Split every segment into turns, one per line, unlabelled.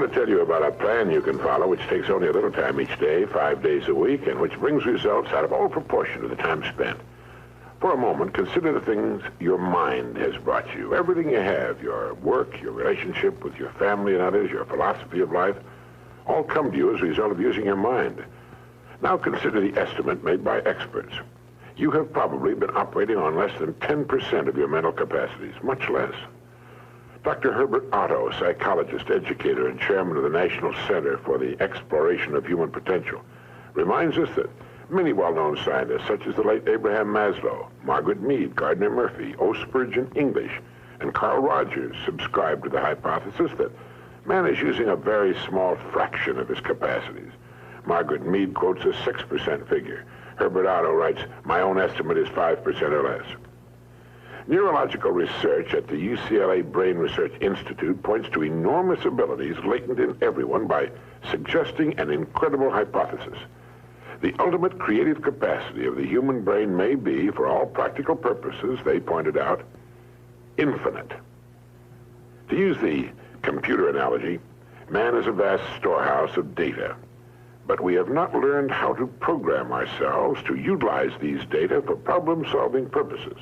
want to tell you about a plan you can follow which takes only a little time each day, 5 days a week, and which brings results out of all proportion to the time spent. For a moment, consider the things your mind has brought you. Everything you have, your work, your relationship with your family and others, your philosophy of life, all come to you as a result of using your mind. Now consider the estimate made by experts. You have probably been operating on less than 10% of your mental capacities, much less. Dr. Herbert Otto, psychologist, educator, and chairman of the National Center for the Exploration of Human Potential, reminds us that many well-known scientists, such as the late Abraham Maslow, Margaret Mead, Gardner Murphy, O. Spurgeon English, and Carl Rogers, subscribe to the hypothesis that man is using a very small fraction of his capacities. Margaret Mead quotes a 6% figure. Herbert Otto writes, "My own estimate is 5% or less." Neurological research at the UCLA Brain Research Institute points to enormous abilities latent in everyone by suggesting an incredible hypothesis. The ultimate creative capacity of the human brain may be, for all practical purposes, they pointed out, infinite. To use the computer analogy, man is a vast storehouse of data. But we have not learned how to program ourselves to utilize these data for problem-solving purposes.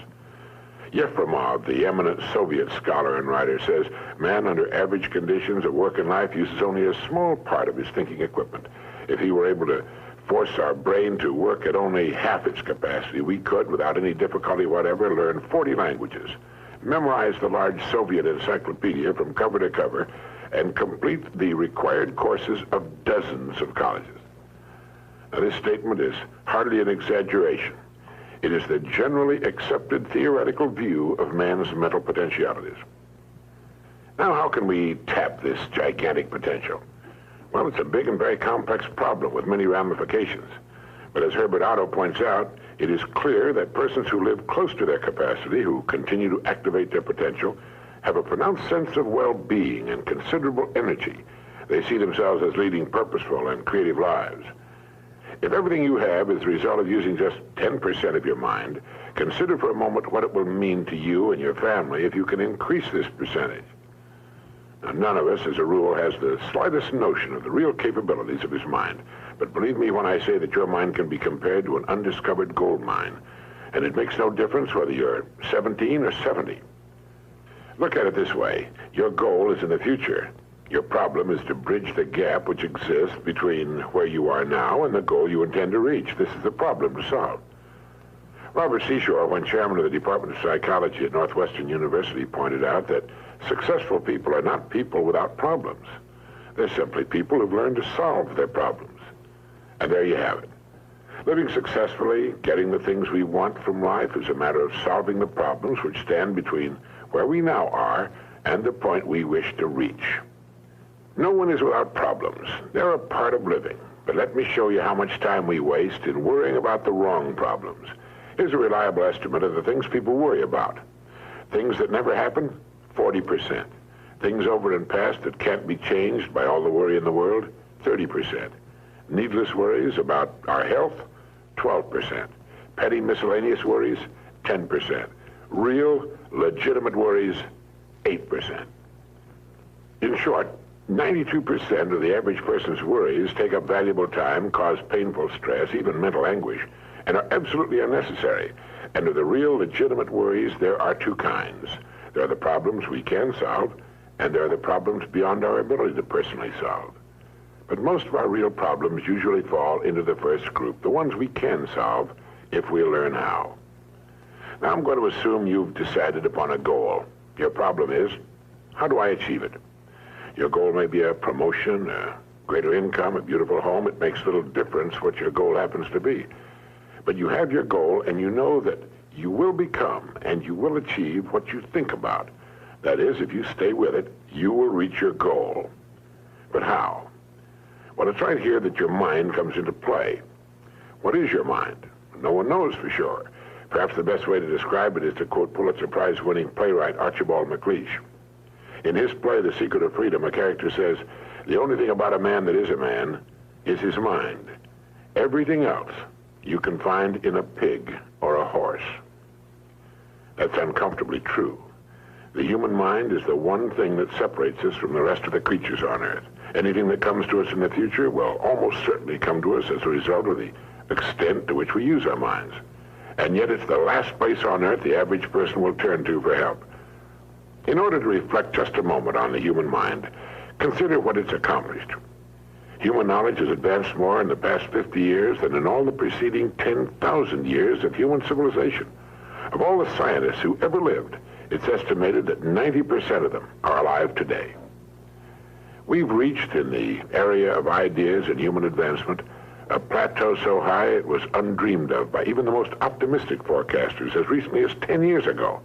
Yefremov, the eminent Soviet scholar and writer, says man under average conditions of work and life uses only a small part of his thinking equipment. If he were able to force our brain to work at only half its capacity, we could, without any difficulty whatever, learn 40 languages, memorize the large Soviet encyclopedia from cover to cover, and complete the required courses of dozens of colleges. Now, this statement is hardly an exaggeration. It is the generally accepted theoretical view of man's mental potentialities. Now, how can we tap this gigantic potential? Well, it's a big and very complex problem with many ramifications. But as Herbert Otto points out, it is clear that persons who live close to their capacity, who continue to activate their potential, have a pronounced sense of well-being and considerable energy. They see themselves as leading purposeful and creative lives. If everything you have is the result of using just 10% of your mind, consider for a moment what it will mean to you and your family if you can increase this percentage. Now, none of us, as a rule, has the slightest notion of the real capabilities of his mind. But believe me when I say that your mind can be compared to an undiscovered gold mine. And it makes no difference whether you're 17 or 70. Look at it this way. Your goal is in the future. Your problem is to bridge the gap which exists between where you are now and the goal you intend to reach. This is the problem to solve. Robert Seashore, when chairman of the Department of Psychology at Northwestern University, pointed out that successful people are not people without problems. They're simply people who've learned to solve their problems. And there you have it. Living successfully, getting the things we want from life is a matter of solving the problems which stand between where we now are and the point we wish to reach. No one is without problems. They're a part of living. But let me show you how much time we waste in worrying about the wrong problems. Here's a reliable estimate of the things people worry about. Things that never happen, 40%. Things over and past that can't be changed by all the worry in the world, 30%. Needless worries about our health, 12%. Petty miscellaneous worries, 10%. Real, legitimate worries, 8%. In short, 92% of the average person's worries take up valuable time, cause painful stress, even mental anguish, and are absolutely unnecessary. And of the real, legitimate worries, there are two kinds. There are the problems we can solve, and there are the problems beyond our ability to personally solve. But most of our real problems usually fall into the first group, the ones we can solve if we learn how. Now, I'm going to assume you've decided upon a goal. Your problem is, how do I achieve it? Your goal may be a promotion, a greater income, a beautiful home. It makes little difference what your goal happens to be. But you have your goal, and you know that you will become and you will achieve what you think about. That is, if you stay with it, you will reach your goal. But how? Well, it's right here that your mind comes into play. What is your mind? No one knows for sure. Perhaps the best way to describe it is to quote Pulitzer Prize-winning playwright Archibald MacLeish. In his play, The Secret of Freedom, a character says, "The only thing about a man that is a man is his mind. Everything else you can find in a pig or a horse." That's uncomfortably true. The human mind is the one thing that separates us from the rest of the creatures on Earth. Anything that comes to us in the future will almost certainly come to us as a result of the extent to which we use our minds. And yet it's the last place on earth the average person will turn to for help. In order to reflect just a moment on the human mind, consider what it's accomplished. Human knowledge has advanced more in the past 50 years than in all the preceding 10,000 years of human civilization. Of all the scientists who ever lived, it's estimated that 90% of them are alive today. We've reached, in the area of ideas and human advancement, a plateau so high it was undreamed of by even the most optimistic forecasters as recently as 10 years ago.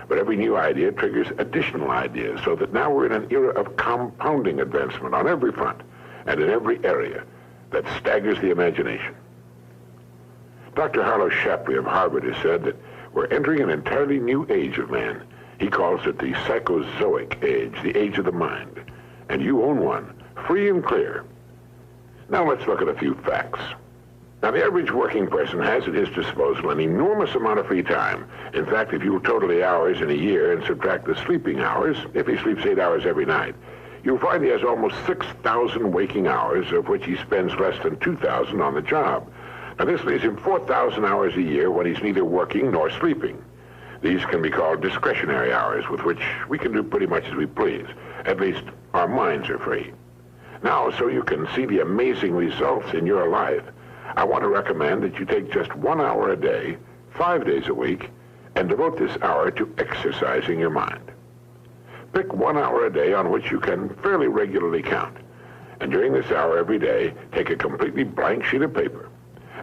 But every new idea triggers additional ideas, so that now we're in an era of compounding advancement on every front and in every area that staggers the imagination. Dr. Harlow Shapley of Harvard has said that we're entering an entirely new age of man. He calls it the psychozoic age, the age of the mind. And you own one, free and clear. Now let's look at a few facts. Now, the average working person has at his disposal an enormous amount of free time. In fact, if you total the hours in a year and subtract the sleeping hours, if he sleeps 8 hours every night, you'll find he has almost 6,000 waking hours, of which he spends less than 2,000 on the job. Now, this leaves him 4,000 hours a year when he's neither working nor sleeping. These can be called discretionary hours, with which we can do pretty much as we please. At least, our minds are free. Now, so you can see the amazing results in your life, I want to recommend that you take just 1 hour a day, 5 days a week, and devote this hour to exercising your mind. Pick 1 hour a day on which you can fairly regularly count. And during this hour every day, take a completely blank sheet of paper.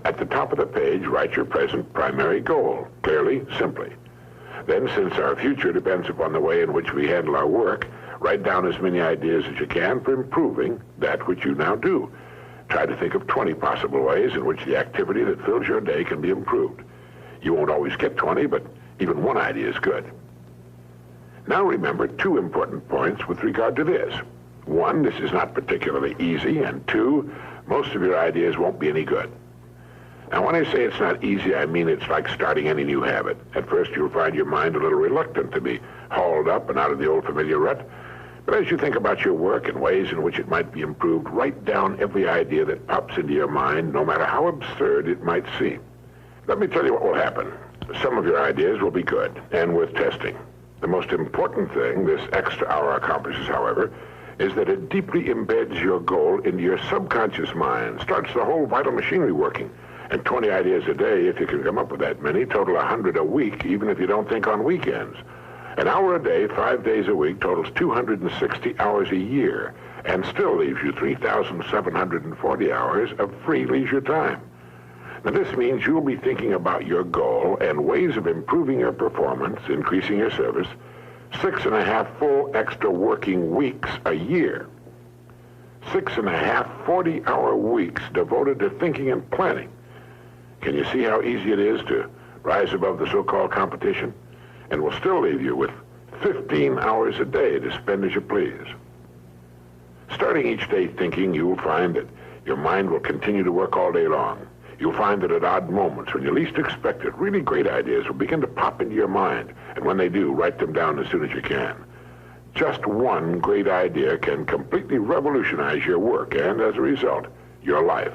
At the top of the page, write your present primary goal, clearly, simply. Then, since our future depends upon the way in which we handle our work, write down as many ideas as you can for improving that which you now do. Try to think of 20 possible ways in which the activity that fills your day can be improved. You won't always get 20, but even one idea is good. Now remember 2 important points with regard to this. 1, this is not particularly easy, and 2, most of your ideas won't be any good. Now, when I say it's not easy, I mean it's like starting any new habit. At first, you'll find your mind a little reluctant to be hauled up and out of the old familiar rut. But as you think about your work and ways in which it might be improved, write down every idea that pops into your mind, no matter how absurd it might seem. Let me tell you what will happen. Some of your ideas will be good and worth testing. The most important thing this extra hour accomplishes, however, is that it deeply embeds your goal into your subconscious mind, starts the whole vital machinery working. And 20 ideas a day, if you can come up with that many, total 100 a week, even if you don't think on weekends. An hour a day, 5 days a week, totals 260 hours a year, and still leaves you 3,740 hours of free leisure time. Now, this means you'll be thinking about your goal and ways of improving your performance, increasing your service, 6.5 full extra working weeks a year. 6.5 40-hour weeks devoted to thinking and planning. Can you see how easy it is to rise above the so-called competition? And will still leave you with 15 hours a day to spend as you please. Starting each day thinking, you'll find that your mind will continue to work all day long. You'll find that at odd moments, when you least expect it, really great ideas will begin to pop into your mind. And when they do, write them down as soon as you can. Just one great idea can completely revolutionize your work and, as a result, your life.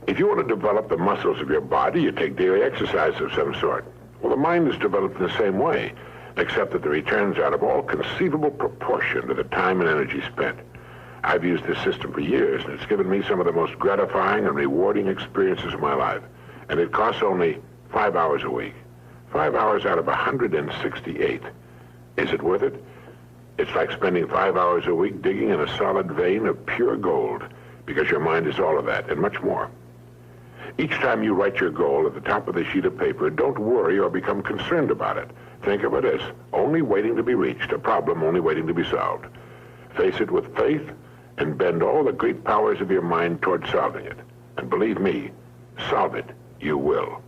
If you want to develop the muscles of your body, you take daily exercise of some sort. Well, the mind is developed in the same way, except that the returns out of all conceivable proportion to the time and energy spent. I've used this system for years, and it's given me some of the most gratifying and rewarding experiences of my life. And it costs only 5 hours a week. 5 hours out of 168. Is it worth it? It's like spending 5 hours a week digging in a solid vein of pure gold, because your mind is all of that and much more. Each time you write your goal at the top of the sheet of paper, don't worry or become concerned about it. Think of it as only waiting to be reached, a problem only waiting to be solved. Face it with faith and bend all the great powers of your mind toward solving it. And believe me, solve it, you will.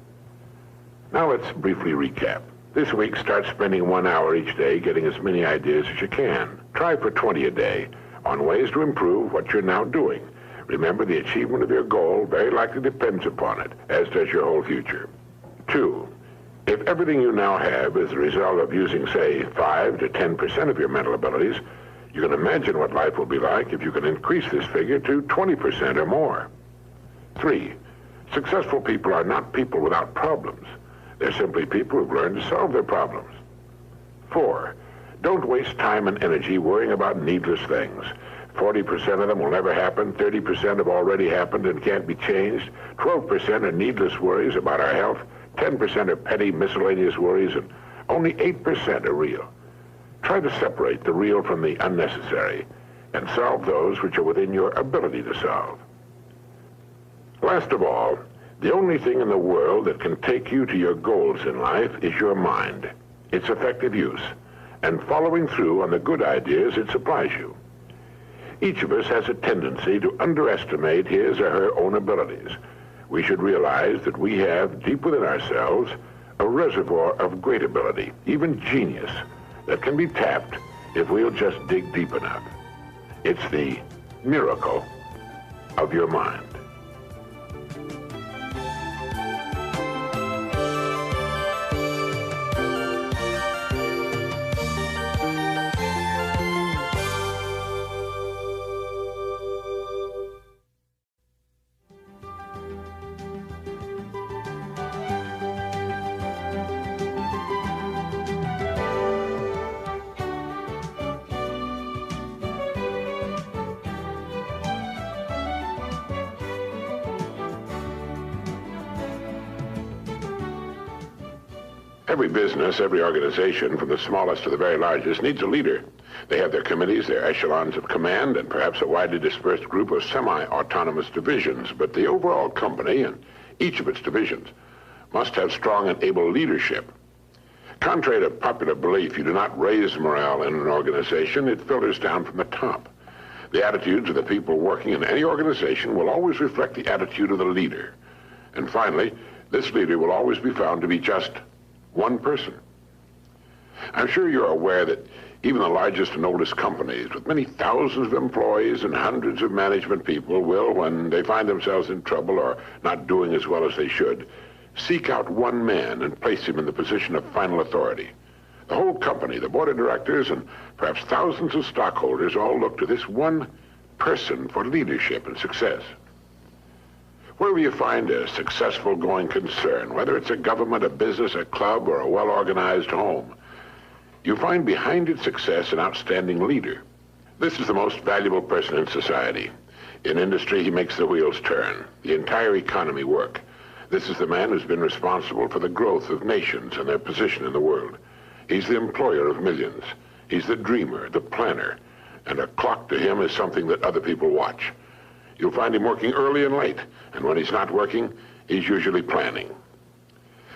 Now let's briefly recap. This week, start spending 1 hour each day getting as many ideas as you can. Try for 20 a day on ways to improve what you're now doing. Remember, the achievement of your goal very likely depends upon it, as does your whole future. 2, if everything you now have is the result of using, say, 5 to 10% of your mental abilities, You can imagine what life will be like if you can increase this figure to 20% or more. 3, successful people are not people without problems. They're simply people who've learned to solve their problems. 4, don't waste time and energy worrying about needless things. 40% of them will never happen, 30% have already happened and can't be changed, 12% are needless worries about our health, 10% are petty miscellaneous worries, and only 8% are real. Try to separate the real from the unnecessary and solve those which are within your ability to solve. Last of all, the only thing in the world that can take you to your goals in life is your mind, its effective use, and following through on the good ideas it supplies you. Each of us has a tendency to underestimate his or her own abilities. We should realize that we have, deep within ourselves, a reservoir of great ability, even genius, that can be tapped if we'll just dig deep enough. It's the miracle of your mind. Every business, every organization, from the smallest to the very largest, needs a leader. They have their committees, their echelons of command, and perhaps a widely dispersed group of semi-autonomous divisions. But the overall company and each of its divisions must have strong and able leadership. Contrary to popular belief, you do not raise morale in an organization. It filters down from the top. The attitudes of the people working in any organization will always reflect the attitude of the leader. And finally, this leader will always be found to be just one person. I'm sure you're aware that even the largest and oldest companies, with many thousands of employees and hundreds of management people, will, when they find themselves in trouble or not doing as well as they should, seek out one man and place him in the position of final authority. The whole company, the board of directors, and perhaps thousands of stockholders all look to this one person for leadership and success. Wherever you find a successful going concern, whether it's a government, a business, a club, or a well-organized home, you find behind its success an outstanding leader. This is the most valuable person in society. In industry, he makes the wheels turn, the entire economy work. This is the man who's been responsible for the growth of nations and their position in the world. He's the employer of millions. He's the dreamer, the planner, and a clock to him is something that other people watch. You'll find him working early and late, and when he's not working, he's usually planning.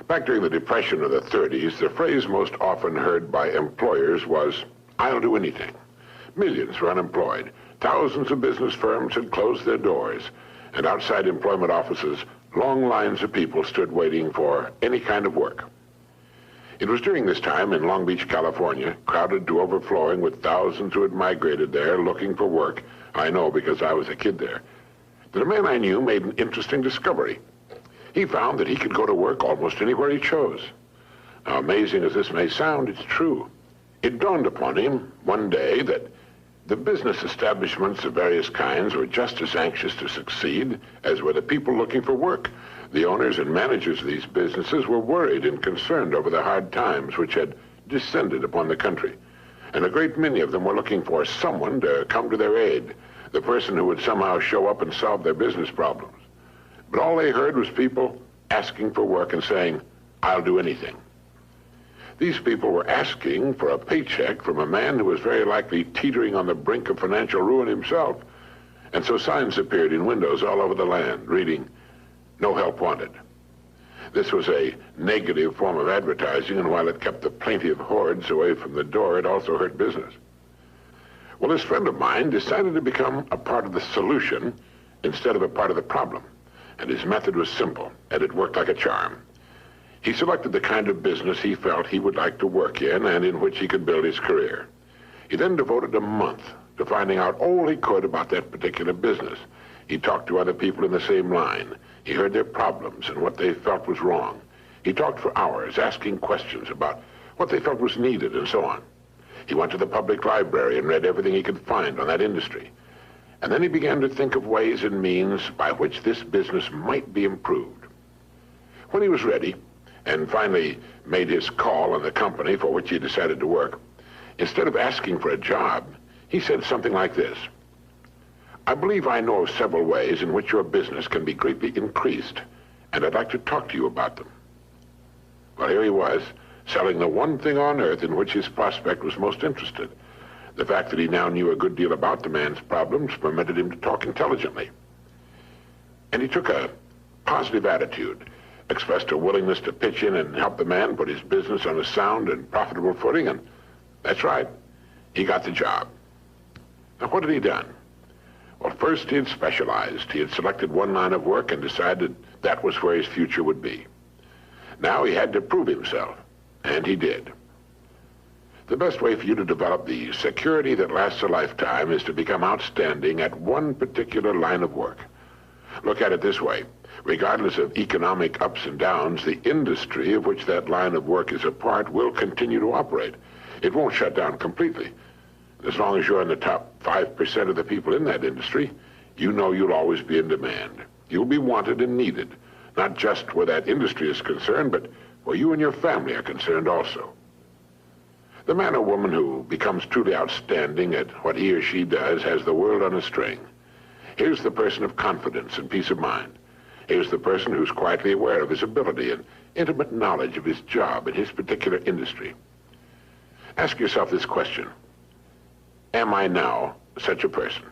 Back during the Depression of the 30s, the phrase most often heard by employers was, "I'll do anything." Millions were unemployed. Thousands of business firms had closed their doors, and outside employment offices, long lines of people stood waiting for any kind of work. It was during this time in Long Beach, California, crowded to overflowing with thousands who had migrated there looking for work. I know because I was a kid there. That a man I knew made an interesting discovery. He found that he could go to work almost anywhere he chose. Now, amazing as this may sound, it's true. It dawned upon him one day that the business establishments of various kinds were just as anxious to succeed as were the people looking for work. The owners and managers of these businesses were worried and concerned over the hard times which had descended upon the country. And a great many of them were looking for someone to come to their aid, the person who would somehow show up and solve their business problems. But all they heard was people asking for work and saying, "I'll do anything." These people were asking for a paycheck from a man who was very likely teetering on the brink of financial ruin himself. And so signs appeared in windows all over the land, reading, "No help wanted." This was a negative form of advertising, and while it kept the plaintive hordes away from the door, it also hurt business. Well, this friend of mine decided to become a part of the solution instead of a part of the problem. And his method was simple, and it worked like a charm. He selected the kind of business he felt he would like to work in and in which he could build his career. He then devoted a month to finding out all he could about that particular business. He talked to other people in the same line. He heard their problems and what they felt was wrong. He talked for hours, asking questions about what they felt was needed and so on. He went to the public library and read everything he could find on that industry. And then he began to think of ways and means by which this business might be improved. When he was ready, and finally made his call on the company for which he decided to work, instead of asking for a job, he said something like this: "I believe I know of several ways in which your business can be greatly increased, and I'd like to talk to you about them." Well, here he was, selling the one thing on earth in which his prospect was most interested. The fact that he now knew a good deal about the man's problems permitted him to talk intelligently. And he took a positive attitude, expressed a willingness to pitch in and help the man put his business on a sound and profitable footing, and that's right, he got the job. Now, what had he done? Well, first he had specialized. He had selected one line of work and decided that was where his future would be. Now he had to prove himself, and he did. The best way for you to develop the security that lasts a lifetime is to become outstanding at one particular line of work. Look at it this way. Regardless of economic ups and downs, the industry of which that line of work is a part will continue to operate. It won't shut down completely. As long as you're in the top 5% of the people in that industry, you know you'll always be in demand. You'll be wanted and needed, not just where that industry is concerned, but where you and your family are concerned also. The man or woman who becomes truly outstanding at what he or she does has the world on a string. Here's the person of confidence and peace of mind. Here's the person who's quietly aware of his ability and intimate knowledge of his job and his particular industry. Ask yourself this question: am I now such a person?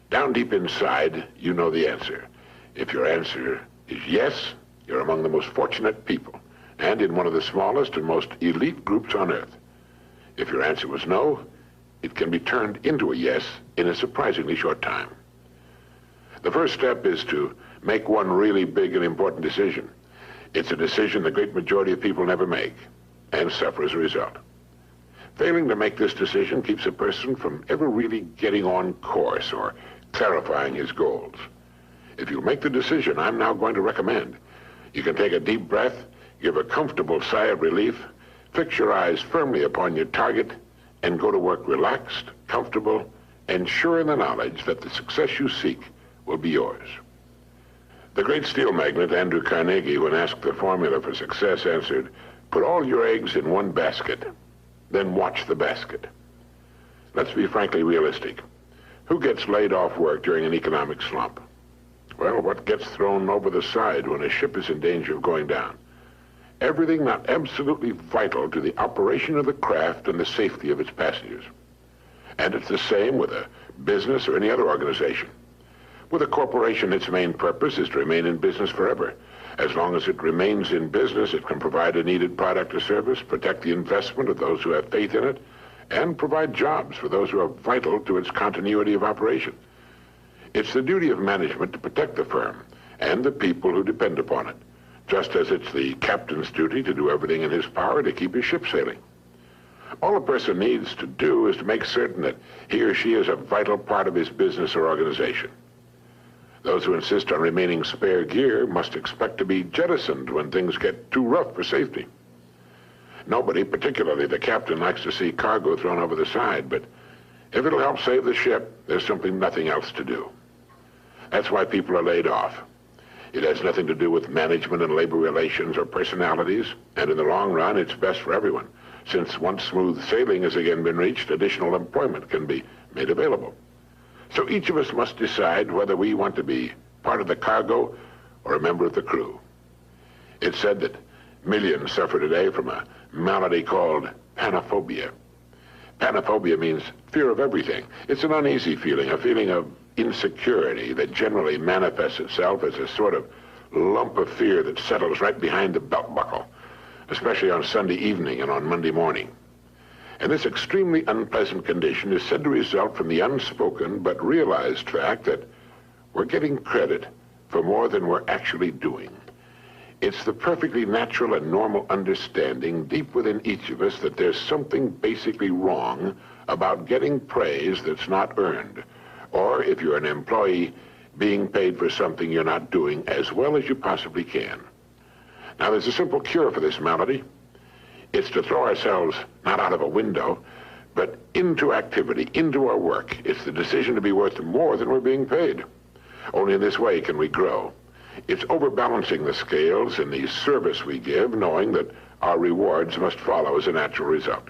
Down deep inside, you know the answer. If your answer is yes, you're among the most fortunate people, and in one of the smallest and most elite groups on earth. If your answer was no, it can be turned into a yes in a surprisingly short time. The first step is to make one really big and important decision. It's a decision the great majority of people never make, and suffer as a result. Failing to make this decision keeps a person from ever really getting on course or clarifying his goals. If you make the decision I'm now going to recommend, you can take a deep breath, give a comfortable sigh of relief, fix your eyes firmly upon your target, and go to work relaxed, comfortable, and sure in the knowledge that the success you seek will be yours. The great steel magnate Andrew Carnegie, when asked the formula for success, answered, "Put all your eggs in one basket, then watch the basket." Let's be frankly realistic. Who gets laid off work during an economic slump? Well, what gets thrown over the side when a ship is in danger of going down? Everything not absolutely vital to the operation of the craft and the safety of its passengers. And it's the same with a business or any other organization. With a corporation, its main purpose is to remain in business forever. As long as it remains in business, it can provide a needed product or service, protect the investment of those who have faith in it, and provide jobs for those who are vital to its continuity of operation. It's the duty of management to protect the firm and the people who depend upon it, just as it's the captain's duty to do everything in his power to keep his ship sailing. All a person needs to do is to make certain that he or she is a vital part of his business or organization. Those who insist on remaining spare gear must expect to be jettisoned when things get too rough for safety. Nobody, particularly the captain, likes to see cargo thrown over the side, but if it'll help save the ship, there's simply nothing else to do. That's why people are laid off. It has nothing to do with management and labor relations or personalities, and in the long run, it's best for everyone, since once smooth sailing has again been reached, additional employment can be made available. So each of us must decide whether we want to be part of the cargo or a member of the crew. It's said that millions suffer today from a malady called panophobia. Panophobia means fear of everything. It's an uneasy feeling, a feeling of insecurity that generally manifests itself as a sort of lump of fear that settles right behind the belt buckle, especially on Sunday evening and on Monday morning. And this extremely unpleasant condition is said to result from the unspoken but realized fact that we're getting credit for more than we're actually doing. It's the perfectly natural and normal understanding deep within each of us that there's something basically wrong about getting praise that's not earned, or if you're an employee, being paid for something you're not doing as well as you possibly can. Now, there's a simple cure for this malady. It's to throw ourselves not out of a window, but into activity, into our work. It's the decision to be worth more than we're being paid. Only in this way can we grow. It's overbalancing the scales in the service we give, knowing that our rewards must follow as a natural result.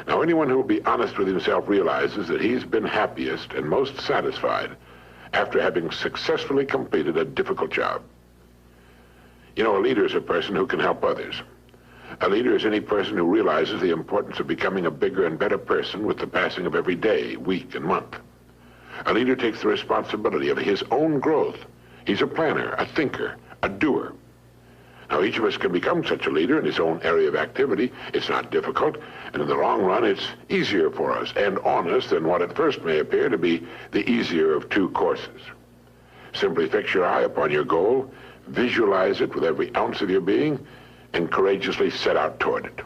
Now, anyone who will be honest with himself realizes that he's been happiest and most satisfied after having successfully completed a difficult job. You know, a leader is a person who can help others. A leader is any person who realizes the importance of becoming a bigger and better person with the passing of every day, week, and month. A leader takes the responsibility of his own growth. He's a planner, a thinker, a doer. Now, each of us can become such a leader in his own area of activity. It's not difficult, and in the long run, it's easier for us and on us than what at first may appear to be the easier of two courses. Simply fix your eye upon your goal, visualize it with every ounce of your being, and courageously set out toward it.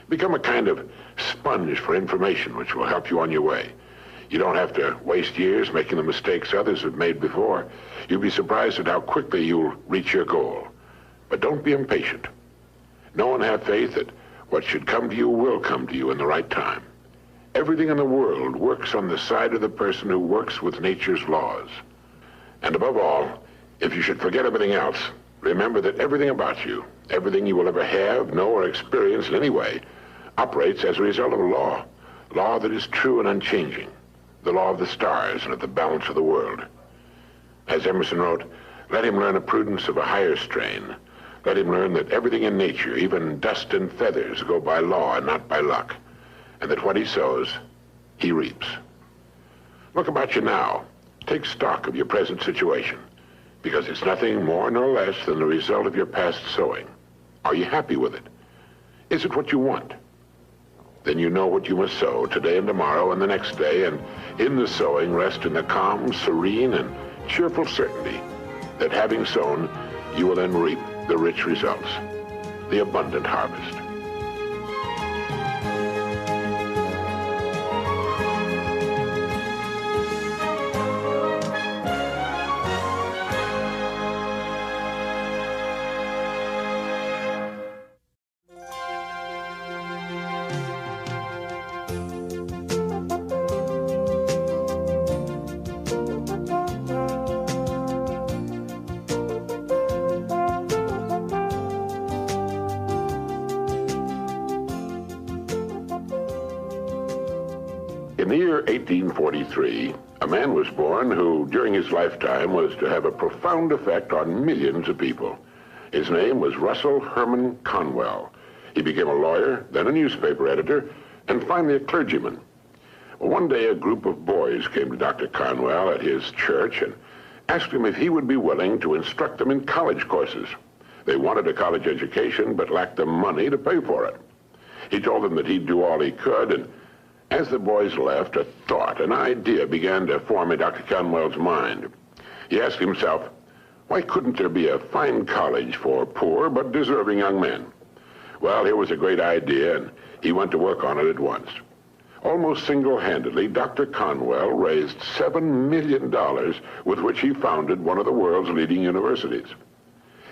Become a kind of sponge for information which will help you on your way. You don't have to waste years making the mistakes others have made before. You'll be surprised at how quickly you'll reach your goal. But don't be impatient. Know and have faith that what should come to you will come to you in the right time. Everything in the world works on the side of the person who works with nature's laws. And above all, if you should forget everything else, remember that everything about you, everything you will ever have, know, or experience in any way, operates as a result of a law that is true and unchanging, the law of the stars and of the balance of the world. As Emerson wrote, let him learn a prudence of a higher strain. Let him learn that everything in nature, even dust and feathers, go by law and not by luck, and that what he sows, he reaps. Look about you now. Take stock of your present situation, because it's nothing more nor less than the result of your past sowing. Are you happy with it? Is it what you want? Then you know what you must sow today and tomorrow and the next day, and in the sowing rest in the calm, serene, and cheerful certainty that having sown, you will then reap the rich results, the abundant harvest. In the year 1843, a man was born who, during his lifetime, was to have a profound effect on millions of people. His name was Russell Herman Conwell. He became a lawyer, then a newspaper editor, and finally a clergyman. Well, one day, a group of boys came to Dr. Conwell at his church and asked him if he would be willing to instruct them in college courses. They wanted a college education, but lacked the money to pay for it. He told them that he'd do all he could, and as the boys left, a thought, an idea began to form in Dr. Conwell's mind. He asked himself, why couldn't there be a fine college for poor but deserving young men? Well, here was a great idea, and he went to work on it at once. Almost single-handedly, Dr. Conwell raised $7 million with which he founded one of the world's leading universities.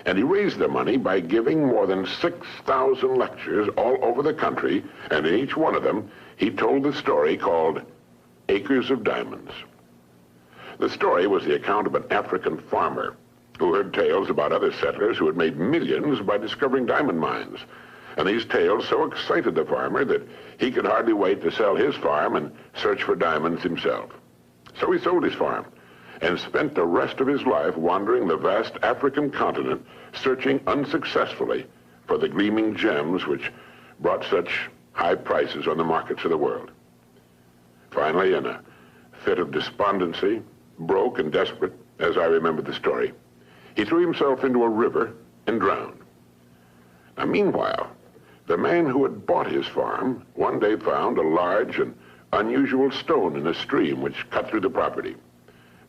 And he raised the money by giving more than 6,000 lectures all over the country, and in each one of them, he told the story called Acres of Diamonds. The story was the account of an African farmer who heard tales about other settlers who had made millions by discovering diamond mines. And these tales so excited the farmer that he could hardly wait to sell his farm and search for diamonds himself. So he sold his farm and spent the rest of his life wandering the vast African continent, searching unsuccessfully for the gleaming gems which brought such high prices on the markets of the world. Finally, in a fit of despondency, broke and desperate, as I remember the story, he threw himself into a river and drowned. Now, meanwhile, the man who had bought his farm one day found a large and unusual stone in a stream which cut through the property.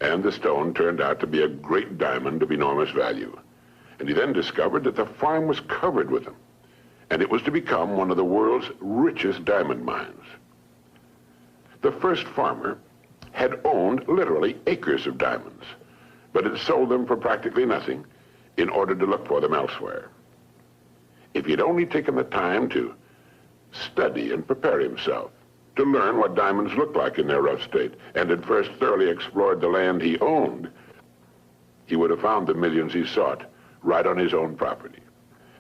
And the stone turned out to be a great diamond of enormous value. And he then discovered that the farm was covered with them, and it was to become one of the world's richest diamond mines. The first farmer had owned literally acres of diamonds, but had sold them for practically nothing in order to look for them elsewhere. if he'd only taken the time to study and prepare himself, to learn what diamonds looked like in their rough state, and had first thoroughly explored the land he owned, he would have found the millions he sought right on his own property.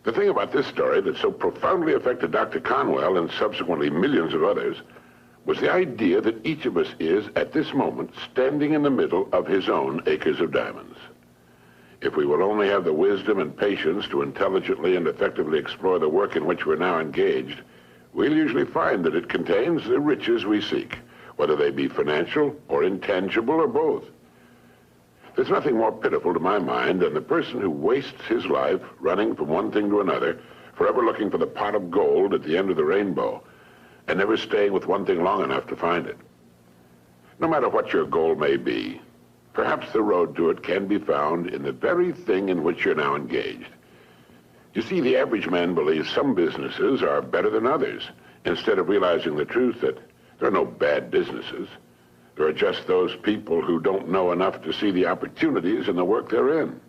The thing about this story that so profoundly affected Dr. Conwell and subsequently millions of others was the idea that each of us is, at this moment, standing in the middle of his own acres of diamonds. If we will only have the wisdom and patience to intelligently and effectively explore the work in which we're now engaged, we'll usually find that it contains the riches we seek, whether they be financial or intangible or both. There's nothing more pitiful to my mind than the person who wastes his life running from one thing to another, forever looking for the pot of gold at the end of the rainbow, and never staying with one thing long enough to find it. No matter what your goal may be, perhaps the road to it can be found in the very thing in which you're now engaged. You see, the average man believes some businesses are better than others, instead of realizing the truth that there are no bad businesses. There are just those people who don't know enough to see the opportunities in the work they're in.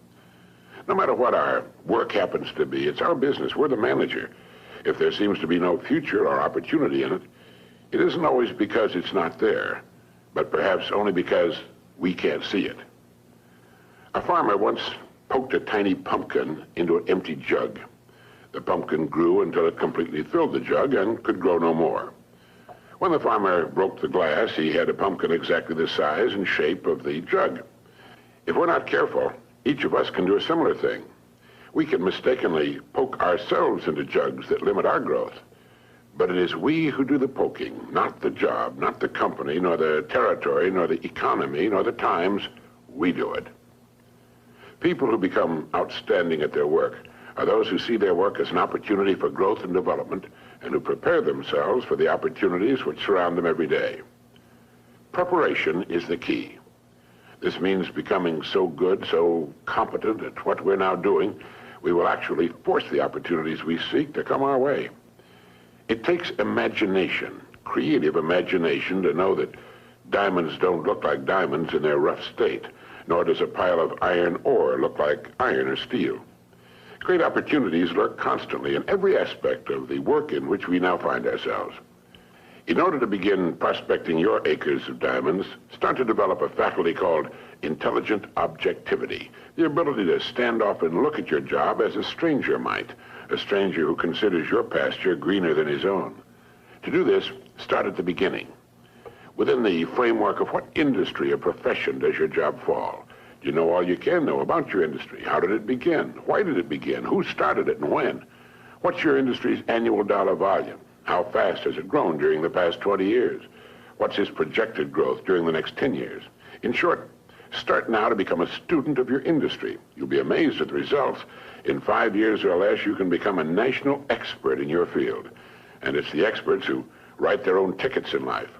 No matter what our work happens to be, it's our business. We're the manager. If there seems to be no future or opportunity in it, it isn't always because it's not there, but perhaps only because we can't see it. A farmer once poked a tiny pumpkin into an empty jug. The pumpkin grew until it completely filled the jug and could grow no more. When the farmer broke the glass, he had a pumpkin exactly the size and shape of the jug. If we're not careful, each of us can do a similar thing. We can mistakenly poke ourselves into jugs that limit our growth. But it is we who do the poking, not the job, not the company, nor the territory, nor the economy, nor the times. We do it. People who become outstanding at their work are those who see their work as an opportunity for growth and development, and who prepare themselves for the opportunities which surround them every day. Preparation is the key. This means becoming so good, so competent at what we're now doing, we will actually force the opportunities we seek to come our way. It takes imagination, creative imagination, to know that diamonds don't look like diamonds in their rough state, nor does a pile of iron ore look like iron or steel. Great opportunities lurk constantly in every aspect of the work in which we now find ourselves. In order to begin prospecting your acres of diamonds, start to develop a faculty called intelligent objectivity, the ability to stand off and look at your job as a stranger might, a stranger who considers your pasture greener than his own. To do this, start at the beginning. Within the framework of what industry or profession does your job fall? Do you know all you can know about your industry? How did it begin? Why did it begin? Who started it and when? What's your industry's annual dollar volume? How fast has it grown during the past 20 years? What's its projected growth during the next 10 years? In short, start now to become a student of your industry. You'll be amazed at the results. In 5 years or less, you can become a national expert in your field. And it's the experts who write their own tickets in life.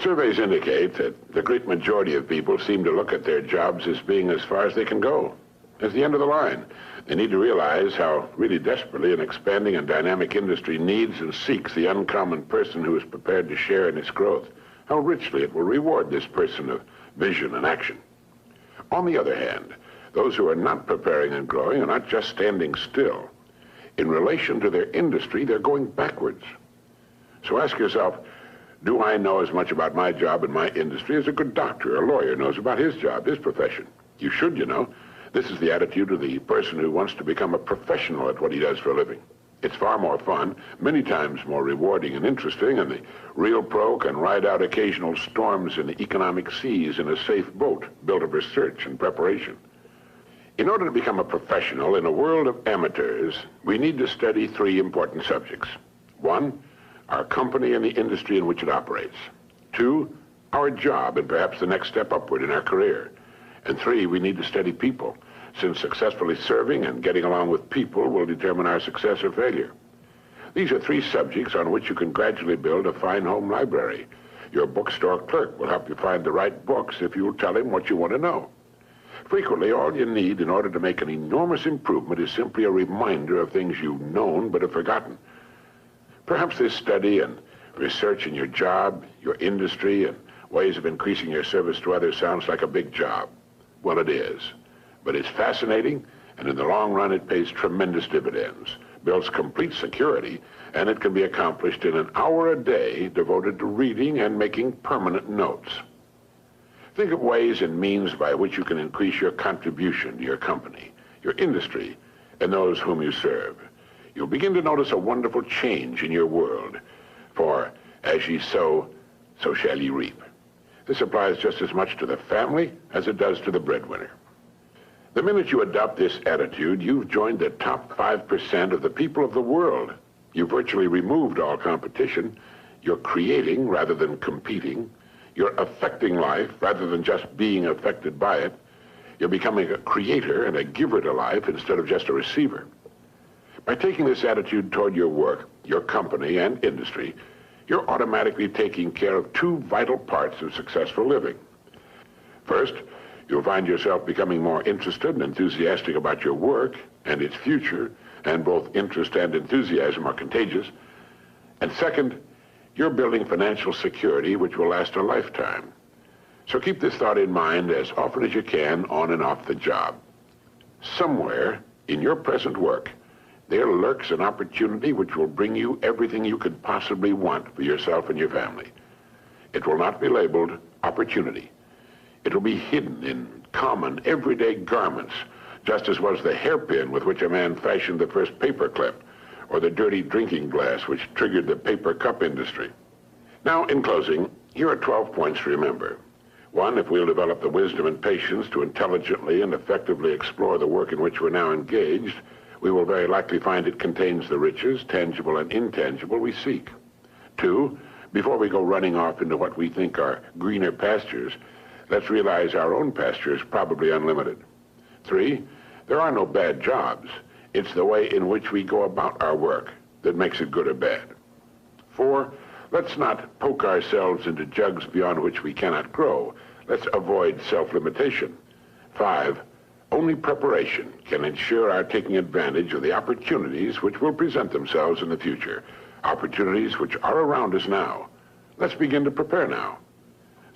Surveys indicate that the great majority of people seem to look at their jobs as being as far as they can go, as the end of the line. They need to realize how really desperately an expanding and dynamic industry needs and seeks the uncommon person who is prepared to share in its growth, how richly it will reward this person of vision and action. On the other hand, those who are not preparing and growing are not just standing still. In relation to their industry, they're going backwards. So ask yourself, do I know as much about my job and my industry as a good doctor or lawyer knows about his job, his profession? You should, you know. This is the attitude of the person who wants to become a professional at what he does for a living. It's far more fun, many times more rewarding and interesting, and the real pro can ride out occasional storms in the economic seas in a safe boat built of research and preparation. In order to become a professional in a world of amateurs, we need to study 3 important subjects. 1, our company and the industry in which it operates. 2, our job and perhaps the next step upward in our career. And 3, we need to study people, since successfully serving and getting along with people will determine our success or failure. These are 3 subjects on which you can gradually build a fine home library. Your bookstore clerk will help you find the right books if you will tell him what you want to know. Frequently, all you need in order to make an enormous improvement is simply a reminder of things you've known but have forgotten. Perhaps this study and research in your job, your industry, and ways of increasing your service to others sounds like a big job. Well, it is. But it's fascinating, and in the long run, it pays tremendous dividends. builds complete security, and it can be accomplished in an hour a day devoted to reading and making permanent notes. Think of ways and means by which you can increase your contribution to your company, your industry, and those whom you serve. You'll begin to notice a wonderful change in your world, for as ye sow, so shall ye reap. This applies just as much to the family as it does to the breadwinner. The minute you adopt this attitude, you've joined the top 5% of the people of the world. You've virtually removed all competition. You're creating rather than competing. You're affecting life rather than just being affected by it. You're becoming a creator and a giver to life instead of just a receiver. By taking this attitude toward your work, your company, and industry, you're automatically taking care of two vital parts of successful living. First, you'll find yourself becoming more interested and enthusiastic about your work and its future, and both interest and enthusiasm are contagious. And second, you're building financial security which will last a lifetime. So keep this thought in mind as often as you can on and off the job. Somewhere in your present work, there lurks an opportunity which will bring you everything you could possibly want for yourself and your family. It will not be labeled opportunity. It will be hidden in common, everyday garments, just as was the hairpin with which a man fashioned the first paper clip, or the dirty drinking glass which triggered the paper cup industry. Now, in closing, here are 12 points to remember. 1, if we'll develop the wisdom and patience to intelligently and effectively explore the work in which we're now engaged, we will very likely find it contains the riches, tangible and intangible, we seek. 2, before we go running off into what we think are greener pastures, let's realize our own pasture is probably unlimited. 3, there are no bad jobs. It's the way in which we go about our work that makes it good or bad. 4, let's not poke ourselves into jugs beyond which we cannot grow. Let's avoid self-limitation. 5, only preparation can ensure our taking advantage of the opportunities which will present themselves in the future, opportunities which are around us now. Let's begin to prepare now.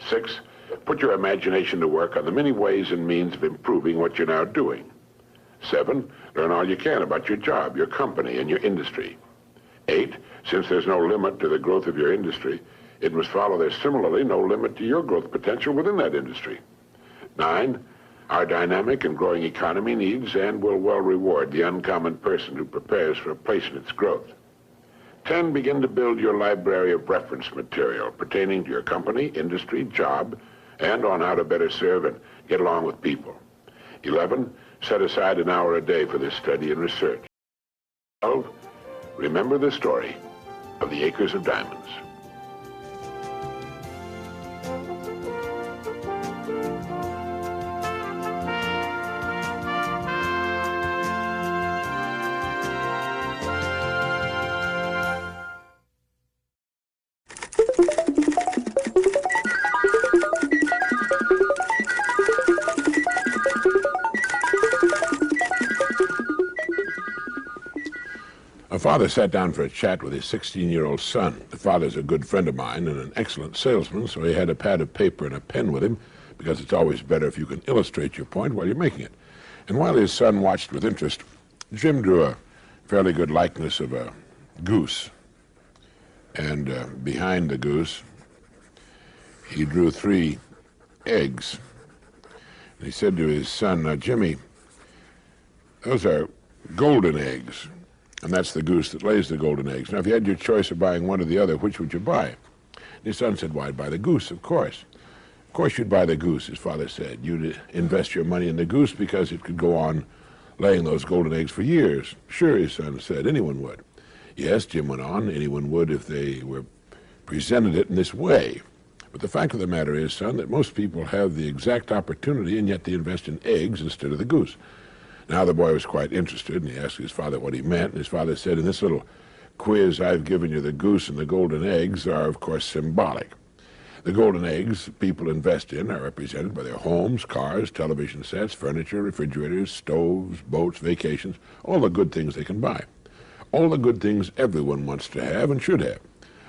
6, put your imagination to work on the many ways and means of improving what you're now doing. 7, learn all you can about your job, your company, and your industry. 8, since there's no limit to the growth of your industry, it must follow there's similarly no limit to your growth potential within that industry. 9, our dynamic and growing economy needs and will well reward the uncommon person who prepares for a place in its growth. 10, begin to build your library of reference material pertaining to your company, industry, job, and on how to better serve and get along with people. 11, set aside an hour a day for this study and research. 12, remember the story of the Acres of Diamonds. A father sat down for a chat with his 16-year-old son. The father's a good friend of mine and an excellent salesman, so he had a pad of paper and a pen with him, because it's always better if you can illustrate your point while you're making it. And while his son watched with interest, Jim drew a fairly good likeness of a goose. And behind the goose, he drew 3 eggs. And he said to his son, Jimmy, those are golden eggs. And that's the goose that lays the golden eggs. Now, if you had your choice of buying one or the other, which would you buy? And his son said, well, I'd buy the goose, of course. Of course you'd buy the goose, his father said. You'd invest your money in the goose because it could go on laying those golden eggs for years. Sure, his son said, anyone would. Yes, Jim went on, anyone would if they were presented it in this way. But the fact of the matter is, son, that most people have the exact opportunity, and yet they invest in eggs instead of the goose. Now the boy was quite interested, and he asked his father what he meant, and his father said, in this little quiz I've given you, the goose and the golden eggs are, of course, symbolic. The golden eggs people invest in are represented by their homes, cars, television sets, furniture, refrigerators, stoves, boats, vacations, all the good things they can buy. All the good things everyone wants to have and should have.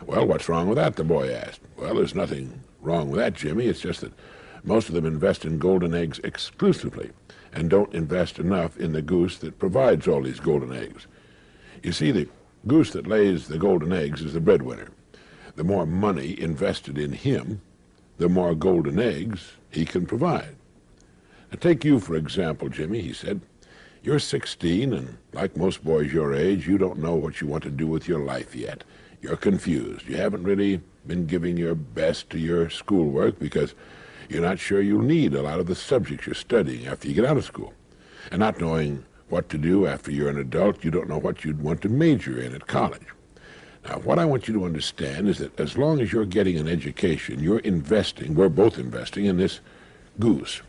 Well, what's wrong with that, the boy asked. Well, there's nothing wrong with that, Jimmy. It's just that most of them invest in golden eggs exclusively and don't invest enough in the goose that provides all these golden eggs. You see, the goose that lays the golden eggs is the breadwinner. The more money invested in him, the more golden eggs he can provide. Now, take you, for example, Jimmy, he said. You're 16, and like most boys your age, you don't know what you want to do with your life yet. You're confused. You haven't really been giving your best to your schoolwork because you're not sure you'll need a lot of the subjects you're studying after you get out of school. And not knowing what to do after you're an adult, you don't know what you'd want to major in at college. Now, what I want you to understand is that as long as you're getting an education, you're investing, we're both investing in this goose.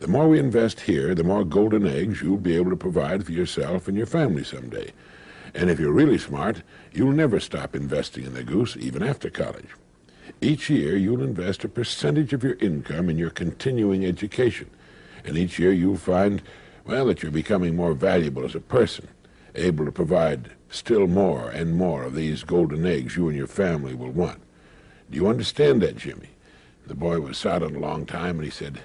The more we invest here, the more golden eggs you'll be able to provide for yourself and your family someday. And if you're really smart, you'll never stop investing in the goose, even after college. Each year, you'll invest a percentage of your income in your continuing education. And each year, you'll find, well, that you're becoming more valuable as a person, able to provide still more and more of these golden eggs you and your family will want. Do you understand that, Jimmy? The boy was silent a long time, and he said,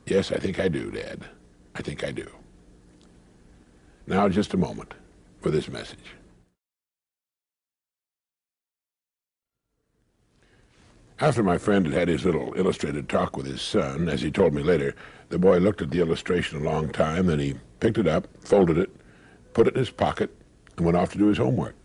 "Yes, I think I do, Dad. I think I do." Now, just a moment for this message. After my friend had had his little illustrated talk with his son, as he told me later, the boy looked at the illustration a long time, then he picked it up, folded it, put it in his pocket, and went off to do his homework.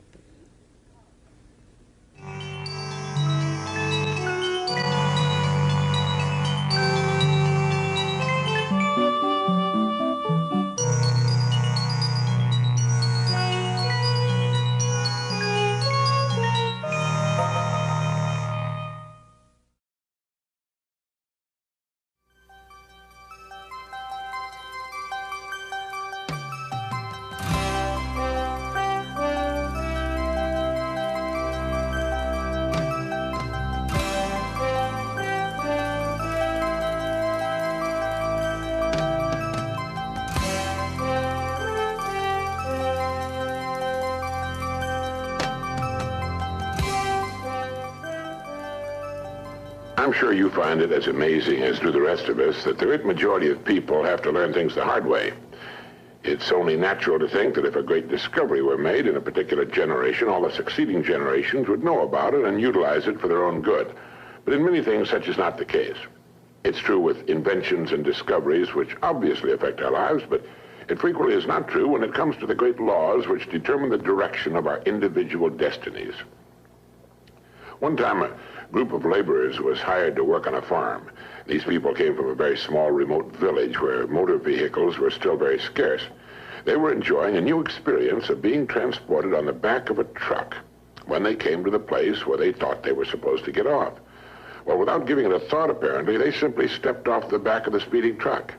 I'm sure you find it as amazing as do the rest of us that the great majority of people have to learn things the hard way. It's only natural to think that if a great discovery were made in a particular generation, all the succeeding generations would know about it and utilize it for their own good. But in many things, such is not the case. It's true with inventions and discoveries which obviously affect our lives, but it frequently is not true when it comes to the great laws which determine the direction of our individual destinies. One time, a group of laborers was hired to work on a farm. These people came from a very small, remote village where motor vehicles were still very scarce. They were enjoying a new experience of being transported on the back of a truck when they came to the place where they thought they were supposed to get off. Well, without giving it a thought, apparently, they simply stepped off the back of the speeding truck.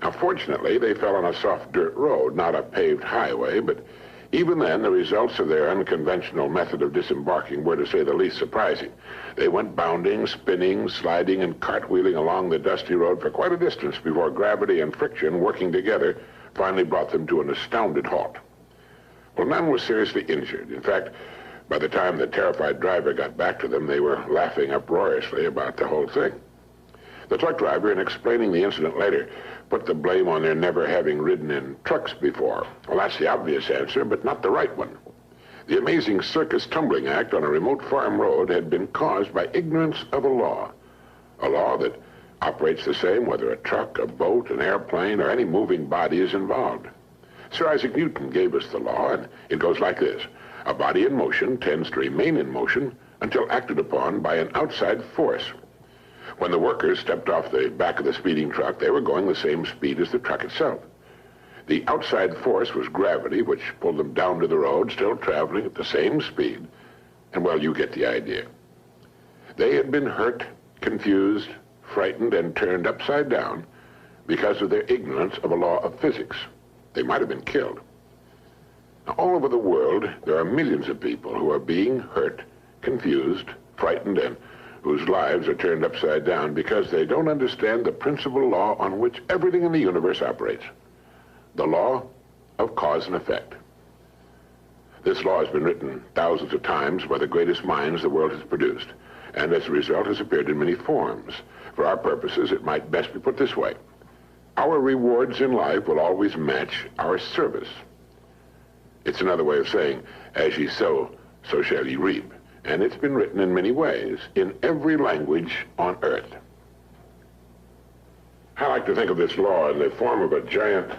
Now, fortunately, they fell on a soft dirt road, not a paved highway, but even then, the results of their unconventional method of disembarking were, to say the least, surprising. They went bounding, spinning, sliding, and cartwheeling along the dusty road for quite a distance before gravity and friction, working together, finally brought them to an astounded halt. Well, none was seriously injured. In fact, by the time the terrified driver got back to them, they were laughing uproariously about the whole thing. The truck driver, in explaining the incident later, put the blame on their never having ridden in trucks before. Well, that's the obvious answer, but not the right one. The amazing circus tumbling act on a remote farm road had been caused by ignorance of a law that operates the same whether a truck, a boat, an airplane, or any moving body is involved. Sir Isaac Newton gave us the law, and it goes like this. A body in motion tends to remain in motion until acted upon by an outside force. When the workers stepped off the back of the speeding truck, they were going the same speed as the truck itself. The outside force was gravity, which pulled them down to the road, still traveling at the same speed. And, well, you get the idea. They had been hurt, confused, frightened, and turned upside down because of their ignorance of a law of physics. They might have been killed. Now, all over the world, there are millions of people who are being hurt, confused, frightened, and whose lives are turned upside down because they don't understand the principal law on which everything in the universe operates. The law of cause and effect. This law has been written thousands of times by the greatest minds the world has produced, and as a result has appeared in many forms. For our purposes, it might best be put this way. Our rewards in life will always match our service. It's another way of saying, as ye sow, so shall ye reap. And it's been written in many ways, in every language on earth. I like to think of this law in the form of a giant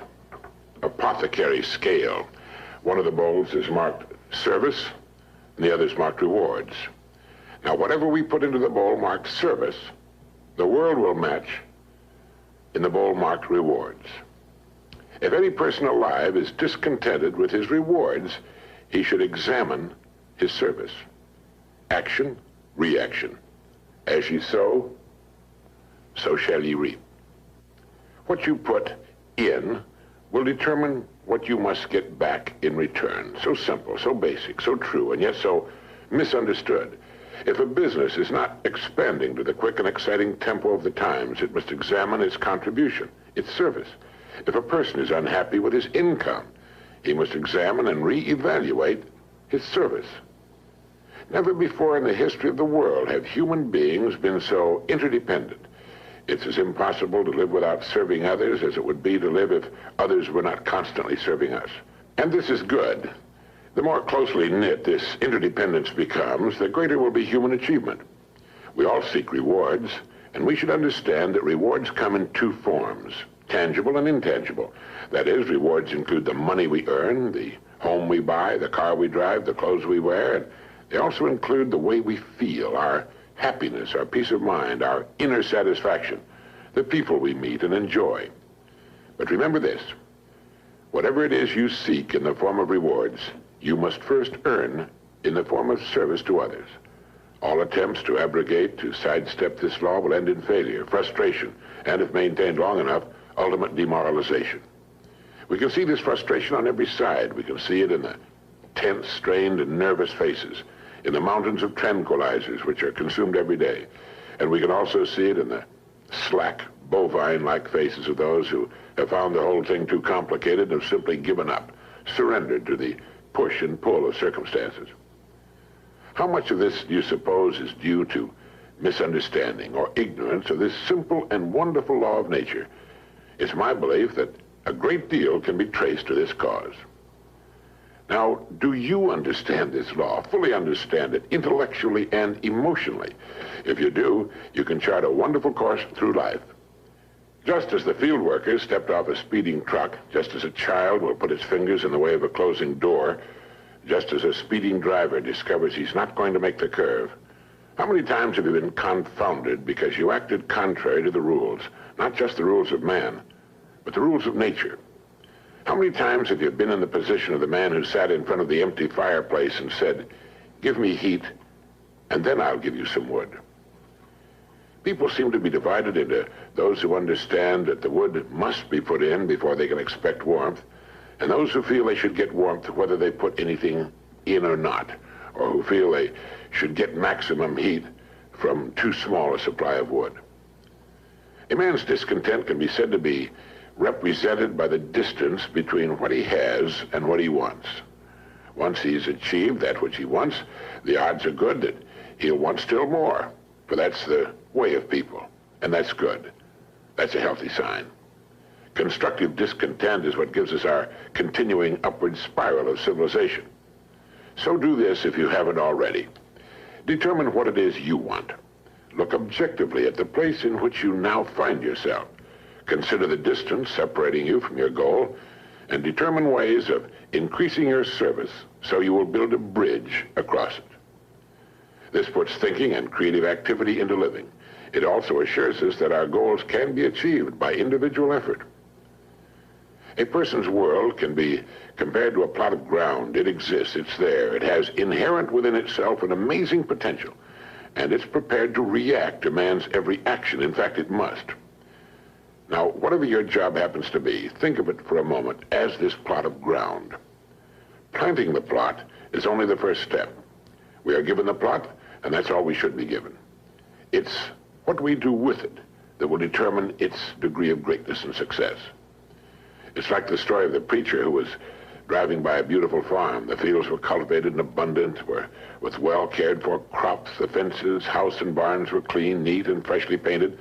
apothecary scale. One of the bowls is marked service, and the other is marked rewards. Now, whatever we put into the bowl marked service, the world will match in the bowl marked rewards. If any person alive is discontented with his rewards, he should examine his service. Action, reaction. As ye sow, so shall ye reap. What you put in will determine what you must get back in return. So simple, so basic, so true, and yet so misunderstood. If a business is not expanding to the quick and exciting tempo of the times, it must examine its contribution, its service. If a person is unhappy with his income, he must examine and reevaluate his service. Never before in the history of the world have human beings been so interdependent. It's as impossible to live without serving others as it would be to live if others were not constantly serving us. And this is good. The more closely knit this interdependence becomes, the greater will be human achievement. We all seek rewards, and we should understand that rewards come in two forms, tangible and intangible. That is, rewards include the money we earn, the home we buy, the car we drive, the clothes we wear, and they also include the way we feel, our happiness, our peace of mind, our inner satisfaction, the people we meet and enjoy. But remember this, whatever it is you seek in the form of rewards, you must first earn in the form of service to others. All attempts to abrogate, to sidestep this law will end in failure, frustration, and if maintained long enough, ultimate demoralization. We can see this frustration on every side. We can see it in the tense, strained, and nervous faces, in the mountains of tranquilizers which are consumed every day. And we can also see it in the slack, bovine-like faces of those who have found the whole thing too complicated and have simply given up, surrendered to the push and pull of circumstances. How much of this do you suppose is due to misunderstanding or ignorance of this simple and wonderful law of nature? It's my belief that a great deal can be traced to this cause. Now, do you understand this law, fully understand it, intellectually and emotionally? If you do, you can chart a wonderful course through life. Just as the field worker stepped off a speeding truck, just as a child will put its fingers in the way of a closing door, just as a speeding driver discovers he's not going to make the curve, how many times have you been confounded because you acted contrary to the rules, not just the rules of man, but the rules of nature? How many times have you been in the position of the man who sat in front of the empty fireplace and said, "Give me heat, and then I'll give you some wood"? People seem to be divided into those who understand that the wood must be put in before they can expect warmth, and those who feel they should get warmth whether they put anything in or not, or who feel they should get maximum heat from too small a supply of wood. A man's discontent can be said to be represented by the distance between what he has and what he wants. Once he's achieved that which he wants, the odds are good that he'll want still more, for that's the way of people, and that's good. That's a healthy sign. Constructive discontent is what gives us our continuing upward spiral of civilization. So do this if you haven't already. Determine what it is you want. Look objectively at the place in which you now find yourself. Consider the distance separating you from your goal, and determine ways of increasing your service so you will build a bridge across it. This puts thinking and creative activity into living. It also assures us that our goals can be achieved by individual effort. A person's world can be compared to a plot of ground. It exists, it's there. It has inherent within itself an amazing potential, and it's prepared to react to man's every action. In fact, it must. Now, whatever your job happens to be, think of it for a moment as this plot of ground. Planting the plot is only the first step. We are given the plot, and that's all we should be given. It's what we do with it that will determine its degree of greatness and success. It's like the story of the preacher who was driving by a beautiful farm. The fields were cultivated and abundant, with well cared for crops. The fences, house, and barns were clean, neat, and freshly painted.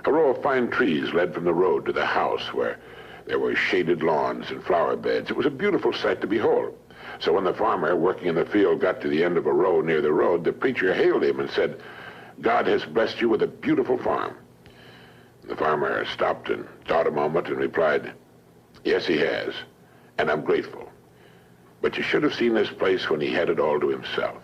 A row of fine trees led from the road to the house, where there were shaded lawns and flower beds. It was a beautiful sight to behold. So when the farmer working in the field got to the end of a row near the road, the preacher hailed him and said, "God has blessed you with a beautiful farm." The farmer stopped and thought a moment and replied, "Yes, he has, and I'm grateful. But you should have seen this place when he had it all to himself."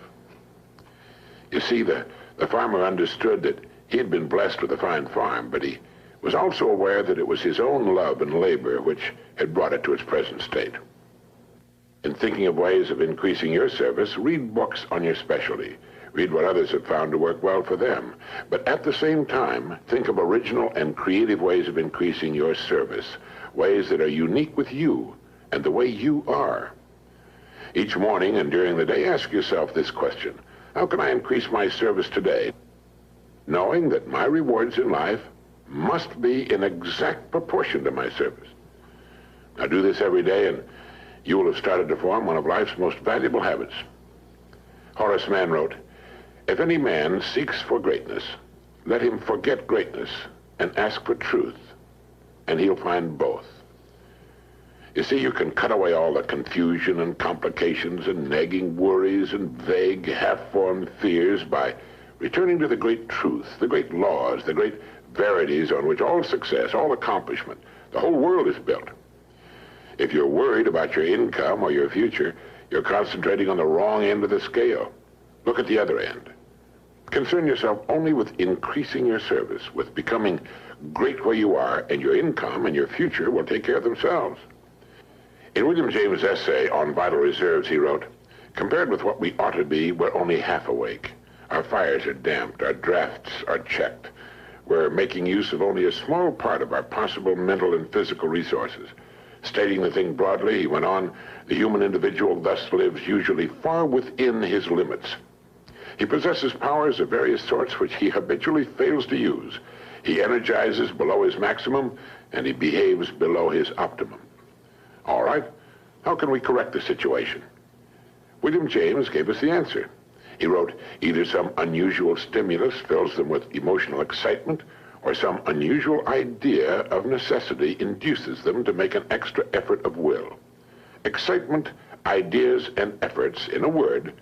You see, the farmer understood that he had been blessed with a fine farm, but he was also aware that it was his own love and labor which had brought it to its present state. In thinking of ways of increasing your service, read books on your specialty. Read what others have found to work well for them. But at the same time, think of original and creative ways of increasing your service, ways that are unique with you and the way you are. Each morning and during the day, ask yourself this question: how can I increase my service today, knowing that my rewards in life must be in exact proportion to my service? Now do this every day and you will have started to form one of life's most valuable habits. Horace Mann wrote, "If any man seeks for greatness, let him forget greatness and ask for truth, and he'll find both." You see, you can cut away all the confusion and complications and nagging worries and vague, half-formed fears by returning to the great truth, the great laws, the great verities on which all success, all accomplishment, the whole world is built. If you're worried about your income or your future, you're concentrating on the wrong end of the scale. Look at the other end. Concern yourself only with increasing your service, with becoming great where you are, and your income and your future will take care of themselves. In William James' essay on Vital Reserves, he wrote, "Compared with what we ought to be, we're only half awake. Our fires are damped, our drafts are checked. We're making use of only a small part of our possible mental and physical resources." Stating the thing broadly, he went on, "The human individual thus lives usually far within his limits. He possesses powers of various sorts which he habitually fails to use. He energizes below his maximum, and he behaves below his optimum." All right, how can we correct the situation? William James gave us the answer. He wrote, "Either some unusual stimulus fills them with emotional excitement, or some unusual idea of necessity induces them to make an extra effort of will. Excitement, ideas, and efforts, in a word,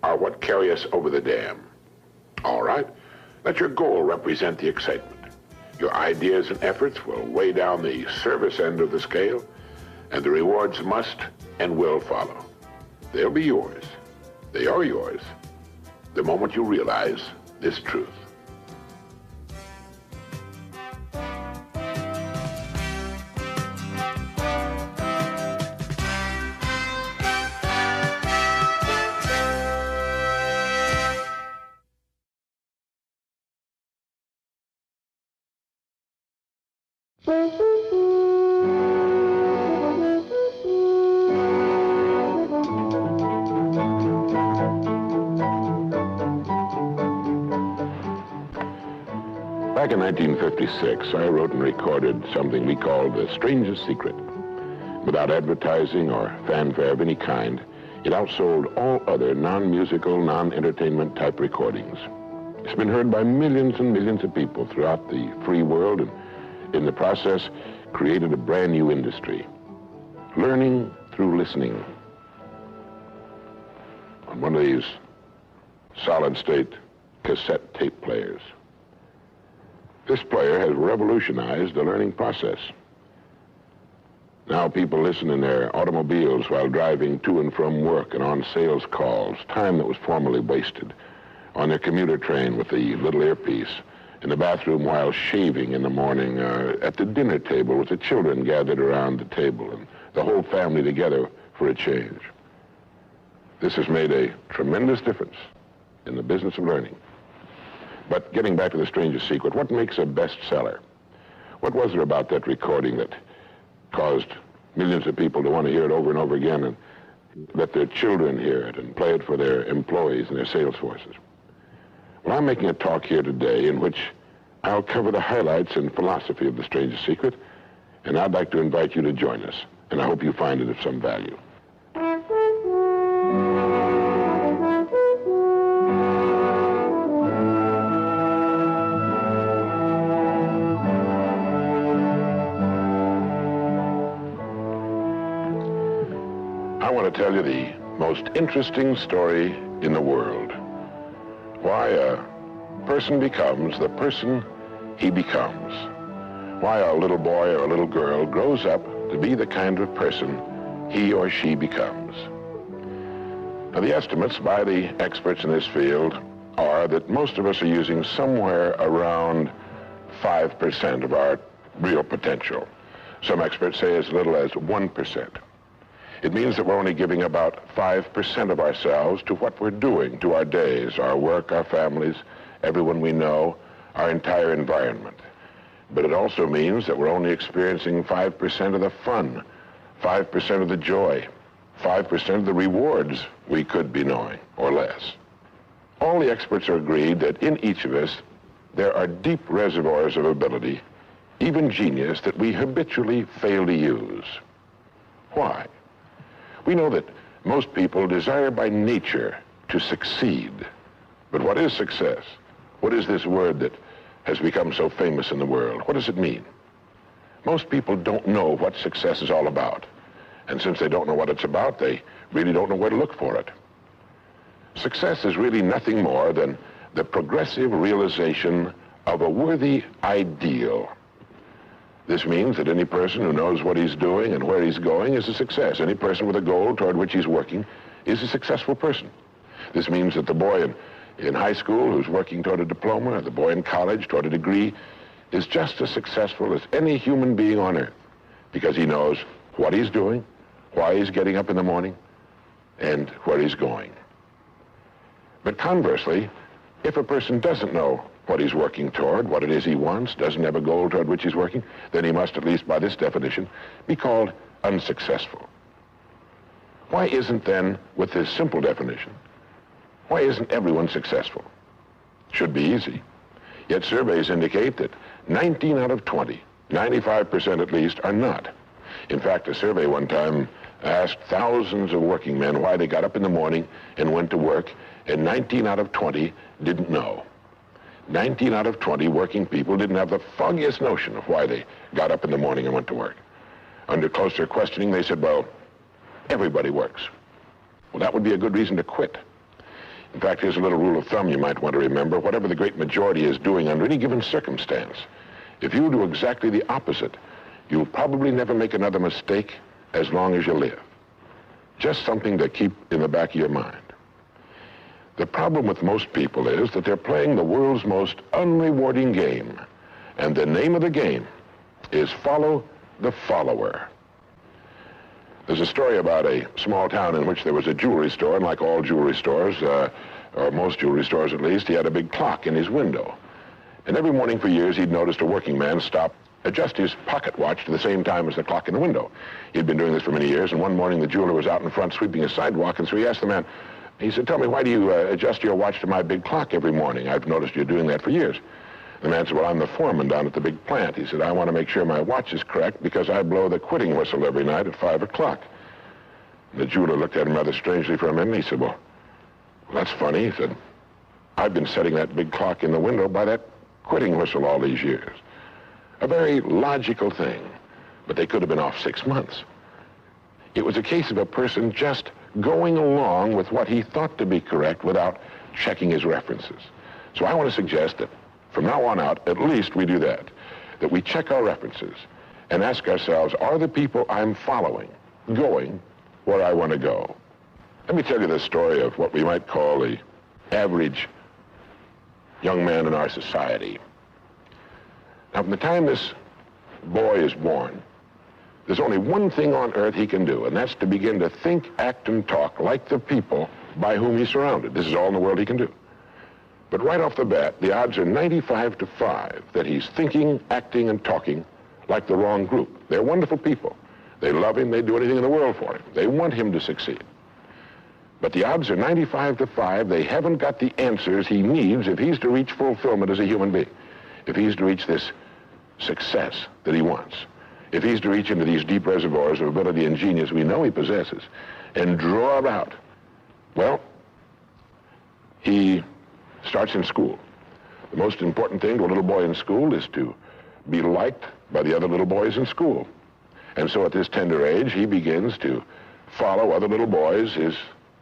are what carry us over the dam." All right, let your goal represent the excitement. Your ideas and efforts will weigh down the service end of the scale, and the rewards must and will follow. They'll be yours. They are yours the moment you realize this truth. Back in 1956, I wrote and recorded something we called The Strangest Secret. Without advertising or fanfare of any kind, it outsold all other non-musical, non-entertainment type recordings. It's been heard by millions and millions of people throughout the free world, and in the process, created a brand new industry. Learning through listening. On one of these solid-state cassette tape players. This player has revolutionized the learning process. Now people listen in their automobiles while driving to and from work and on sales calls, time that was formerly wasted, on their commuter train with the little earpiece, in the bathroom while shaving in the morning, at the dinner table with the children gathered around the table and the whole family together for a change. This has made a tremendous difference in the business of learning. But getting back to The Strangest Secret, what makes a bestseller? What was there about that recording that caused millions of people to want to hear it over and over again and let their children hear it and play it for their employees and their sales forces? Well, I'm making a talk here today in which I'll cover the highlights and philosophy of The Strangest Secret, and I'd like to invite you to join us, and I hope you find it of some value. I want to tell you the most interesting story in the world. Why a person becomes the person he becomes. Why a little boy or a little girl grows up to be the kind of person he or she becomes. Now, the estimates by the experts in this field are that most of us are using somewhere around 5% of our real potential. Some experts say as little as 1%. It means that we're only giving about 5% of ourselves to what we're doing, to our days, our work, our families, everyone we know, our entire environment. But it also means that we're only experiencing 5% of the fun, 5% of the joy, 5% of the rewards we could be knowing, or less. All the experts are agreed that in each of us, there are deep reservoirs of ability, even genius, that we habitually fail to use. Why? We know that most people desire by nature to succeed. But what is success? What is this word that has become so famous in the world? What does it mean? Most people don't know what success is all about. And since they don't know what it's about, they really don't know where to look for it. Success is really nothing more than the progressive realization of a worthy ideal. This means that any person who knows what he's doing and where he's going is a success. Any person with a goal toward which he's working is a successful person. This means that the boy in high school who's working toward a diploma, or the boy in college toward a degree, is just as successful as any human being on earth, because he knows what he's doing, why he's getting up in the morning, and where he's going. But conversely, if a person doesn't know what he's working toward, what it is he wants, doesn't have a goal toward which he's working, then he must, at least by this definition, be called unsuccessful. Why isn't then, with this simple definition, why isn't everyone successful? Should be easy. Yet surveys indicate that 19 out of 20, 95% at least, are not. In fact, a survey one time asked thousands of working men why they got up in the morning and went to work, and 19 out of 20 didn't know. 19 out of 20 working people didn't have the foggiest notion of why they got up in the morning and went to work. Under closer questioning, they said, well, everybody works. Well, that would be a good reason to quit. In fact, here's a little rule of thumb you might want to remember. Whatever the great majority is doing under any given circumstance, if you do exactly the opposite, you'll probably never make another mistake as long as you live. Just something to keep in the back of your mind. The problem with most people is that they're playing the world's most unrewarding game. And the name of the game is follow the follower. There's a story about a small town in which there was a jewelry store, and like all jewelry stores, or most jewelry stores at least, he had a big clock in his window. And every morning for years, he'd noticed a working man stop, adjust his pocket watch to the same time as the clock in the window. He'd been doing this for many years, and one morning the jeweler was out in front sweeping a sidewalk, and so he asked the man, he said, tell me, why do you adjust your watch to my big clock every morning? I've noticed you're doing that for years. The man said, well, I'm the foreman down at the big plant. He said, I want to make sure my watch is correct because I blow the quitting whistle every night at 5 o'clock. The jeweler looked at him rather strangely for a minute, and he said, well, that's funny. He said, I've been setting that big clock in the window by that quitting whistle all these years. A very logical thing, but they could have been off 6 months. It was a case of a person just going along with what he thought to be correct without checking his references. So I want to suggest that from now on out, at least we do that we check our references and ask ourselves, are the people I'm following going where I want to go? Let me tell you the story of what we might call the average young man in our society. Now, from the time this boy is born, there's only one thing on earth he can do, and that's to begin to think, act, and talk like the people by whom he's surrounded. This is all in the world he can do. But right off the bat, the odds are 95 to 5 that he's thinking, acting, and talking like the wrong group. They're wonderful people. They love him. They'd do anything in the world for him. They want him to succeed. But the odds are 95 to 5 they haven't got the answers he needs if he's to reach fulfillment as a human being, if he's to reach this success that he wants, if he's to reach into these deep reservoirs of ability and genius we know he possesses and draw it out. Well, he starts in school. The most important thing to a little boy in school is to be liked by the other little boys in school. And so at this tender age, he begins to follow other little boys, his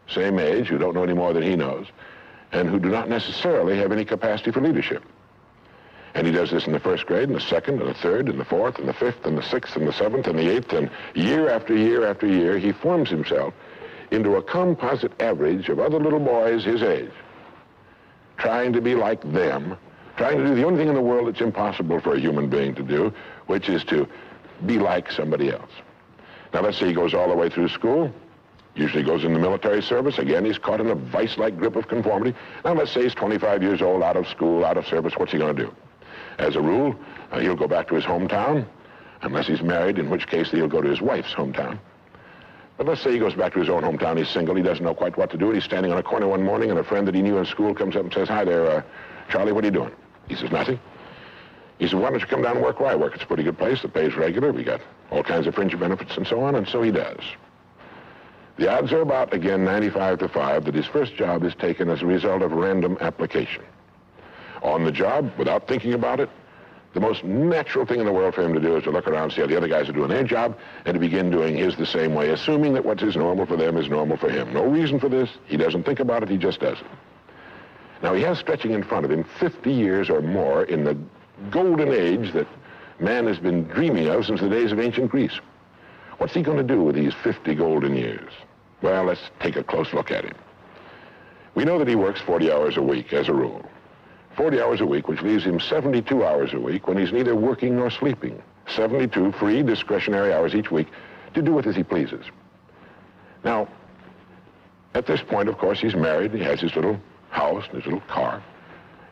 same age, who don't know any more than he knows, and who do not necessarily have any capacity for leadership. And he does this in the first grade, and the second, and the third, and the fourth, and the fifth, and the sixth, and the seventh, and the eighth, and year after year after year, he forms himself into a composite average of other little boys his age, trying to be like them, trying to do the only thing in the world that's impossible for a human being to do, which is to be like somebody else. Now, let's say he goes all the way through school, usually goes in the military service. Again, he's caught in a vice-like grip of conformity. Now, let's say he's 25 years old, out of school, out of service. What's he going to do? As a rule, he'll go back to his hometown, unless he's married, in which case he'll go to his wife's hometown. But let's say he goes back to his own hometown, he's single, he doesn't know quite what to do, and he's standing on a corner one morning, and a friend that he knew in school comes up and says, "Hi there, Charlie, what are you doing?" He says, "Nothing." He said, "Why don't you come down and work where I work? It's a pretty good place, the pay's regular, we got all kinds of fringe benefits and so on," and so he does. The odds are about, again, 95 to 5 that his first job is taken as a result of random application. On the job, without thinking about it, the most natural thing in the world for him to do is to look around, see how the other guys are doing their job, and to begin doing his the same way, assuming that what is normal for them is normal for him. No reason for this. He doesn't think about it. He just does it. Now, he has stretching in front of him 50 years or more in the golden age that man has been dreaming of since the days of ancient Greece. What's he going to do with these 50 golden years? Well, let's take a close look at him. We know that he works 40 hours a week, as a rule. 40 hours a week, which leaves him 72 hours a week when he's neither working nor sleeping. 72 free, discretionary hours each week to do with as he pleases. Now, at this point, of course, he's married. He has his little house and his little car.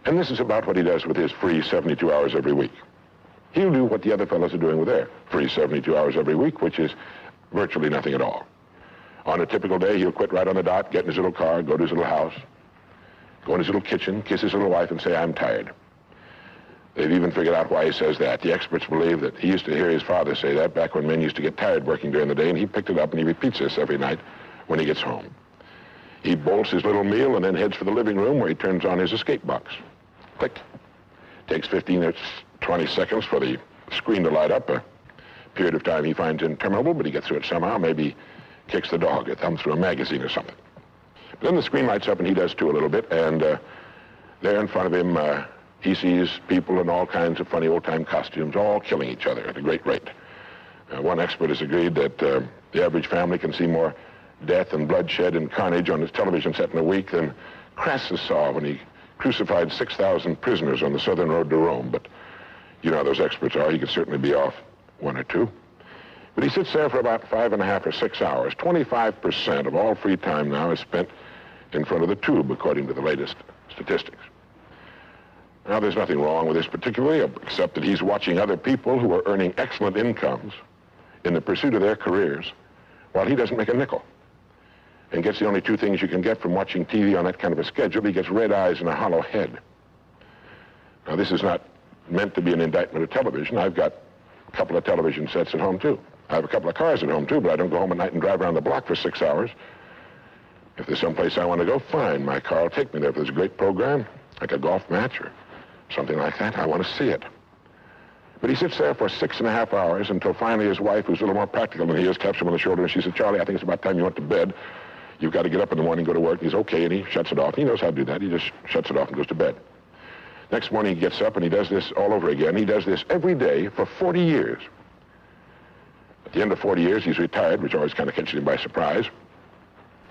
And this is about what he does with his free 72 hours every week. He'll do what the other fellows are doing with their free 72 hours every week, which is virtually nothing at all. On a typical day, he'll quit right on the dot, get in his little car, go to his little house, go in his little kitchen, kiss his little wife, and say, "I'm tired." They've even figured out why he says that. The experts believe that he used to hear his father say that back when men used to get tired working during the day, and he picked it up and he repeats this every night when he gets home. He bolts his little meal and then heads for the living room where he turns on his escape box. Click. Takes 15 or 20 seconds for the screen to light up, a period of time he finds interminable, but he gets through it somehow. Maybe kicks the dog, a thumb through a magazine or something. Then the screen lights up, and he does too a little bit, and there in front of him, he sees people in all kinds of funny old-time costumes, all killing each other at a great rate. One expert has agreed that the average family can see more death and bloodshed and carnage on his television set in a week than Crassus saw when he crucified 6,000 prisoners on the southern road to Rome. But you know how those experts are. He could certainly be off one or two. But he sits there for about 5.5 or 6 hours. 25% of all free time now is spent in front of the tube, according to the latest statistics. Now, there's nothing wrong with this particularly, except that he's watching other people who are earning excellent incomes in the pursuit of their careers, while he doesn't make a nickel, and gets the only two things you can get from watching TV on that kind of a schedule. He gets red eyes and a hollow head. Now, this is not meant to be an indictment of television. I've got a couple of television sets at home, too. I have a couple of cars at home, too, but I don't go home at night and drive around the block for 6 hours. If there's someplace I want to go, fine. My car will take me there. If there's a great program, like a golf match or something like that, I want to see it. But he sits there for 6.5 hours until finally his wife, who's a little more practical than he is, taps him on the shoulder and she said, "Charlie, I think it's about time you went to bed. You've got to get up in the morning and go to work." And he's okay, and he shuts it off. He knows how to do that. He just shuts it off and goes to bed. Next morning he gets up and he does this all over again. He does this every day for 40 years. At the end of 40 years, he's retired, which always kind of catches him by surprise.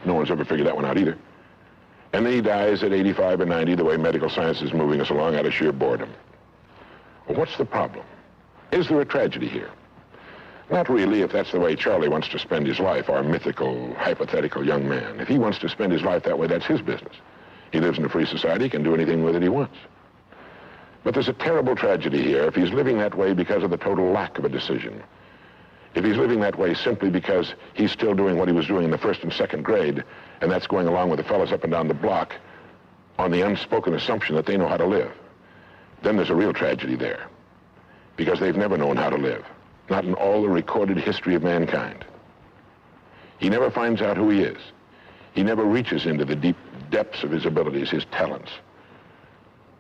No one's ever figured that one out either. And then he dies at 85 or 90, the way medical science is moving us along, out of sheer boredom. Well, what's the problem? Is there a tragedy here? Not really, if that's the way Charlie wants to spend his life, our mythical, hypothetical young man. If he wants to spend his life that way, that's his business. He lives in a free society, he can do anything with it he wants. But there's a terrible tragedy here if he's living that way because of the total lack of a decision. If he's living that way simply because he's still doing what he was doing in the first and second grade, and that's going along with the fellows up and down the block on the unspoken assumption that they know how to live, then there's a real tragedy there, because they've never known how to live, not in all the recorded history of mankind. He never finds out who he is. He never reaches into the deep depths of his abilities, his talents.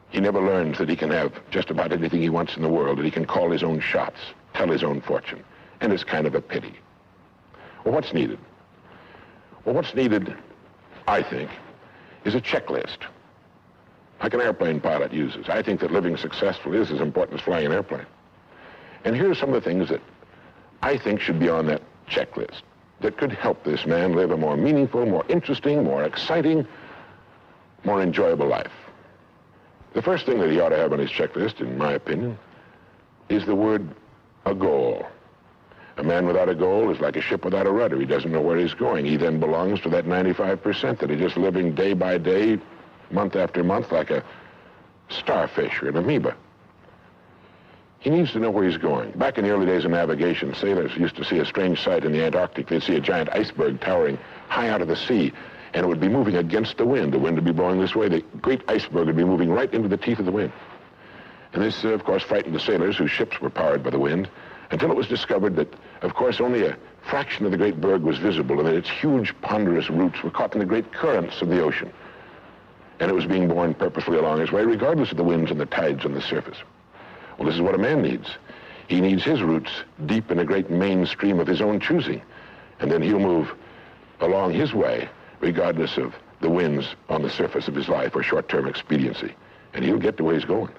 He never learns that he can have just about anything he wants in the world, that he can call his own shots, tell his own fortune. And it's kind of a pity. Well, what's needed? Well, what's needed I think, is a checklist, like an airplane pilot uses. I think that living successfully is as important as flying an airplane. And here's some of the things that I think should be on that checklist that could help this man live a more meaningful, more interesting, more exciting, more enjoyable life. The first thing that he ought to have on his checklist, in my opinion, is the word a goal. A man without a goal is like a ship without a rudder. He doesn't know where he's going. He then belongs to that 95% that is just living day by day, month after month, like a starfish or an amoeba. He needs to know where he's going. Back in the early days of navigation, sailors used to see a strange sight in the Antarctic. They'd see a giant iceberg towering high out of the sea, and it would be moving against the wind. The wind would be blowing this way. The great iceberg would be moving right into the teeth of the wind. And this, of course, frightened the sailors whose ships were powered by the wind, until it was discovered that, of course, only a fraction of the great berg was visible, and that its huge, ponderous roots were caught in the great currents of the ocean. And it was being borne purposefully along its way, regardless of the winds and the tides on the surface. Well, this is what a man needs. He needs his roots deep in a great mainstream of his own choosing, and then he'll move along his way, regardless of the winds on the surface of his life or short-term expediency, and he'll get to where he's going.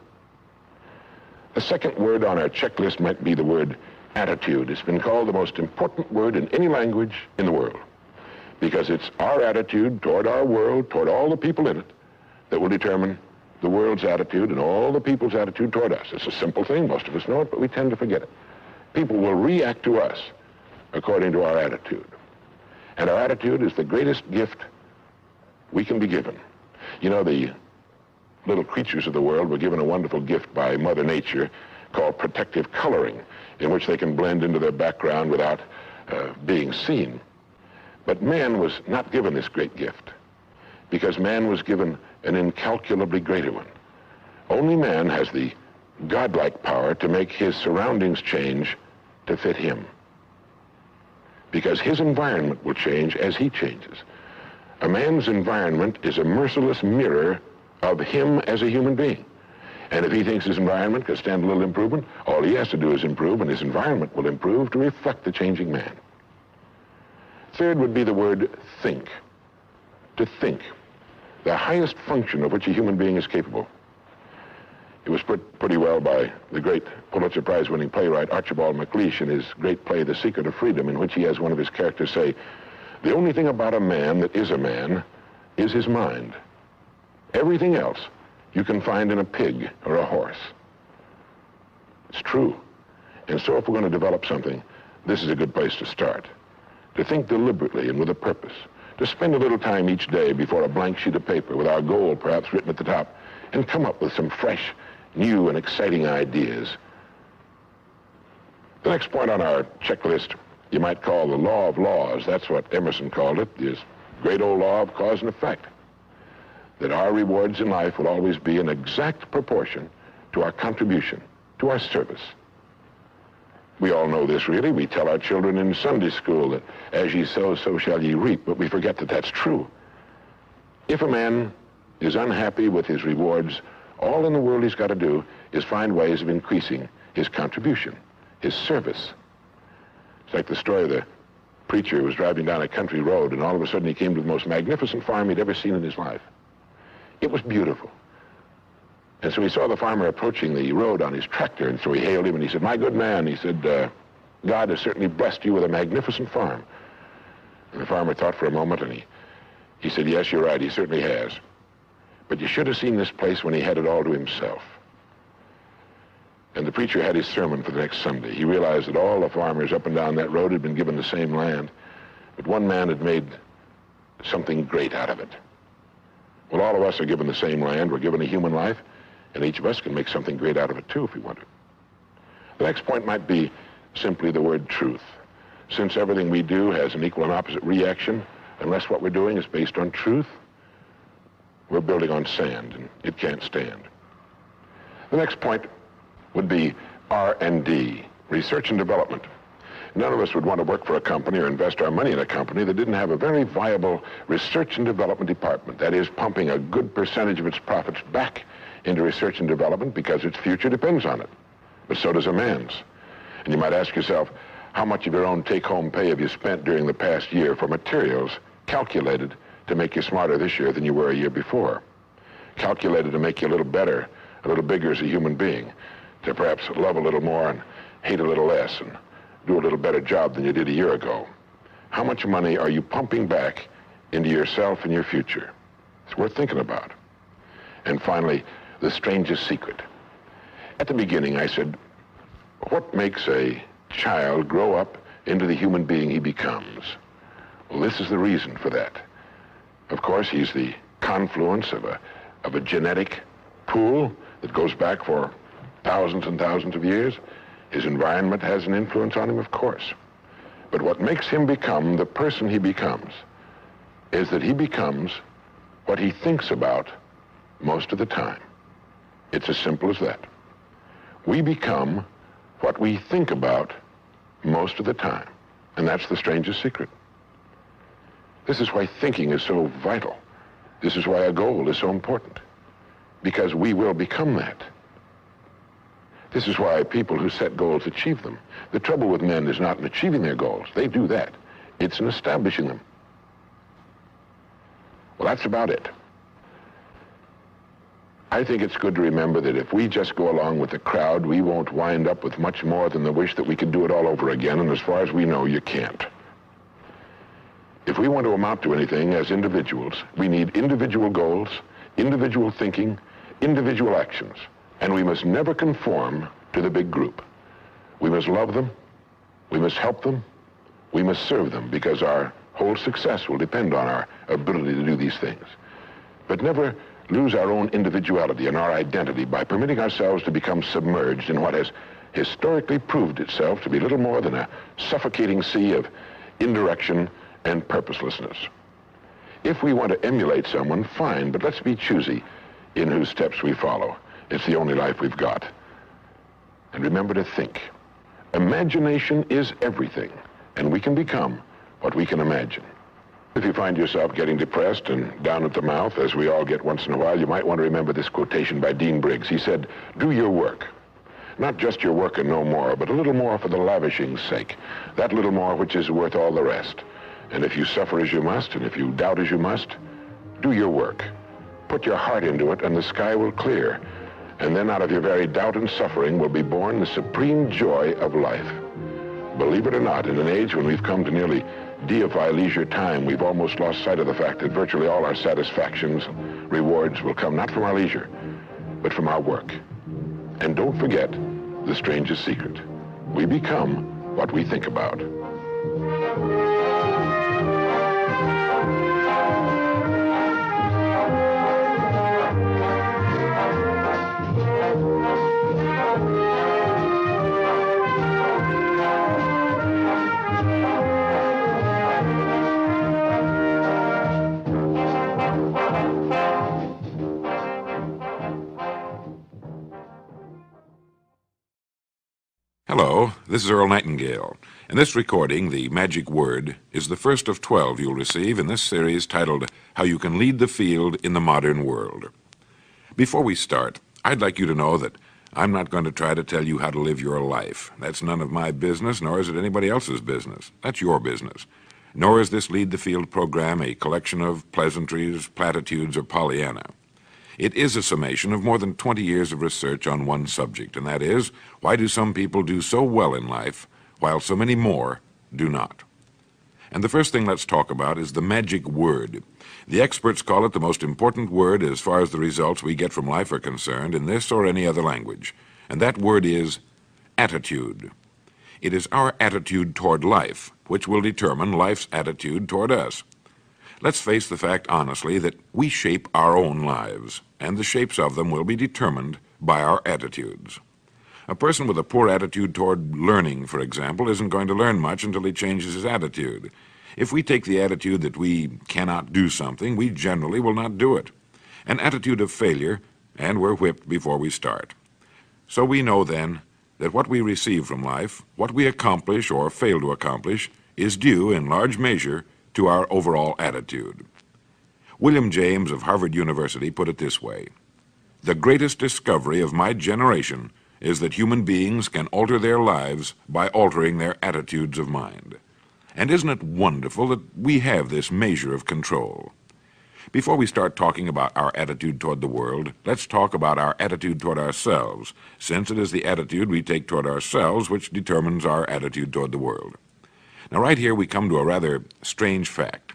The second word on our checklist might be the word attitude. It's been called the most important word in any language in the world, because it's our attitude toward our world, toward all the people in it, that will determine the world's attitude and all the people's attitude toward us. It's a simple thing. Most of us know it, but we tend to forget it. People will react to us according to our attitude. And our attitude is the greatest gift we can be given. You know, the little creatures of the world were given a wonderful gift by Mother Nature called protective coloring, in which they can blend into their background without being seen. But man was not given this great gift, because man was given an incalculably greater one. Only man has the godlike power to make his surroundings change to fit him, because his environment will change as he changes. A man's environment is a merciless mirror of him as a human being. And if he thinks his environment can stand a little improvement, all he has to do is improve, and his environment will improve to reflect the changing man. Third would be the word think. To think. The highest function of which a human being is capable. It was put pretty well by the great Pulitzer Prize-winning playwright Archibald MacLeish in his great play, The Secret of Freedom, in which he has one of his characters say, "The only thing about a man that is a man is his mind. Everything else you can find in a pig or a horse." It's true. And so if we're going to develop something, this is a good place to start. To think deliberately and with a purpose. To spend a little time each day before a blank sheet of paper with our goal perhaps written at the top, and come up with some fresh, new, and exciting ideas. The next point on our checklist you might call the law of laws. That's what Emerson called it, this great old law of cause and effect. That our rewards in life will always be in exact proportion to our contribution, to our service. We all know this, really. We tell our children in Sunday school that as ye sow, so shall ye reap, but we forget that that's true. If a man is unhappy with his rewards, all in the world he's got to do is find ways of increasing his contribution, his service. It's like the story of the preacher who was driving down a country road, and all of a sudden he came to the most magnificent farm he'd ever seen in his life. It was beautiful. And so he saw the farmer approaching the road on his tractor, and so he hailed him, and he said, "My good man," he said, "God has certainly blessed you with a magnificent farm." And the farmer thought for a moment, and he said, "Yes, you're right, he certainly has. But you should have seen this place when he had it all to himself." And the preacher had his sermon for the next Sunday. He realized that all the farmers up and down that road had been given the same land, but one man had made something great out of it. Well, all of us are given the same land. We're given a human life, and each of us can make something great out of it, too, if we want to. The next point might be simply the word truth. Since everything we do has an equal and opposite reaction, unless what we're doing is based on truth, we're building on sand, and it can't stand. The next point would be R&D, research and development. None of us would want to work for a company or invest our money in a company that didn't have a very viable research and development department. That is, pumping a good percentage of its profits back into research and development because its future depends on it. But so does a man's. And you might ask yourself, how much of your own take-home pay have you spent during the past year for materials calculated to make you smarter this year than you were a year before. Calculated to make you a little better, a little bigger as a human being, to perhaps love a little more and hate a little less and do a little better job than you did a year ago. How much money are you pumping back into yourself and your future? It's worth thinking about. And finally, the strangest secret. At the beginning, I said, what makes a child grow up into the human being he becomes? Well, this is the reason for that. Of course, he's the confluence of a genetic pool that goes back for thousands and thousands of years. His environment has an influence on him, of course. But what makes him become the person he becomes is that he becomes what he thinks about most of the time. It's as simple as that. We become what we think about most of the time. And that's the strangest secret. This is why thinking is so vital. This is why a goal is so important. Because we will become that. This is why people who set goals achieve them. The trouble with men is not in achieving their goals. They do that. It's in establishing them. Well, that's about it. I think it's good to remember that if we just go along with the crowd, we won't wind up with much more than the wish that we could do it all over again, and as far as we know, you can't. If we want to amount to anything as individuals, we need individual goals, individual thinking, individual actions, and we must never conform to the big group. We must love them, we must help them, we must serve them, because our whole success will depend on our ability to do these things. But never lose our own individuality and our identity by permitting ourselves to become submerged in what has historically proved itself to be little more than a suffocating sea of indirection and purposelessness. If we want to emulate someone, fine, but let's be choosy in whose steps we follow. It's the only life we've got. And remember to think. Imagination is everything, and we can become what we can imagine. If you find yourself getting depressed and down at the mouth, as we all get once in a while, you might want to remember this quotation by Dean Briggs. He said, "Do your work. Not just your work and no more, but a little more for the lavishing's sake. That little more which is worth all the rest. And if you suffer as you must, and if you doubt as you must, do your work. Put your heart into it, and the sky will clear. And then out of your very doubt and suffering will be born the supreme joy of life." Believe it or not, in an age when we've come to nearly deify leisure time, we've almost lost sight of the fact that virtually all our satisfactions, rewards will come not from our leisure, but from our work. And don't forget the strangest secret. We become what we think about.
Hello, this is Earl Nightingale, and this recording, The Magic Word, is the first of 12 you'll receive in this series titled How You Can Lead the Field in the Modern World. Before we start, I'd like you to know that I'm not going to try to tell you how to live your life. That's none of my business, nor is it anybody else's business. That's your business. Nor is this Lead the Field program a collection of pleasantries, platitudes, or Pollyanna. It is a summation of more than 20 years of research on one subject, and that is, why do some people do so well in life, while so many more do not? And the first thing let's talk about is the magic word. The experts call it the most important word as far as the results we get from life are concerned in this or any other language, and that word is attitude. It is our attitude toward life which will determine life's attitude toward us. Let's face the fact honestly that we shape our own lives, and the shapes of them will be determined by our attitudes. A person with a poor attitude toward learning, for example, isn't going to learn much until he changes his attitude. If we take the attitude that we cannot do something, we generally will not do it. An attitude of failure, and we're whipped before we start. So we know then that what we receive from life, what we accomplish or fail to accomplish, is due in large measure to our overall attitude. William James of Harvard University put it this way: "The greatest discovery of my generation is that human beings can alter their lives by altering their attitudes of mind." And isn't it wonderful that we have this measure of control? Before we start talking about our attitude toward the world, let's talk about our attitude toward ourselves, since it is the attitude we take toward ourselves which determines our attitude toward the world. Now, right here we come to a rather strange fact.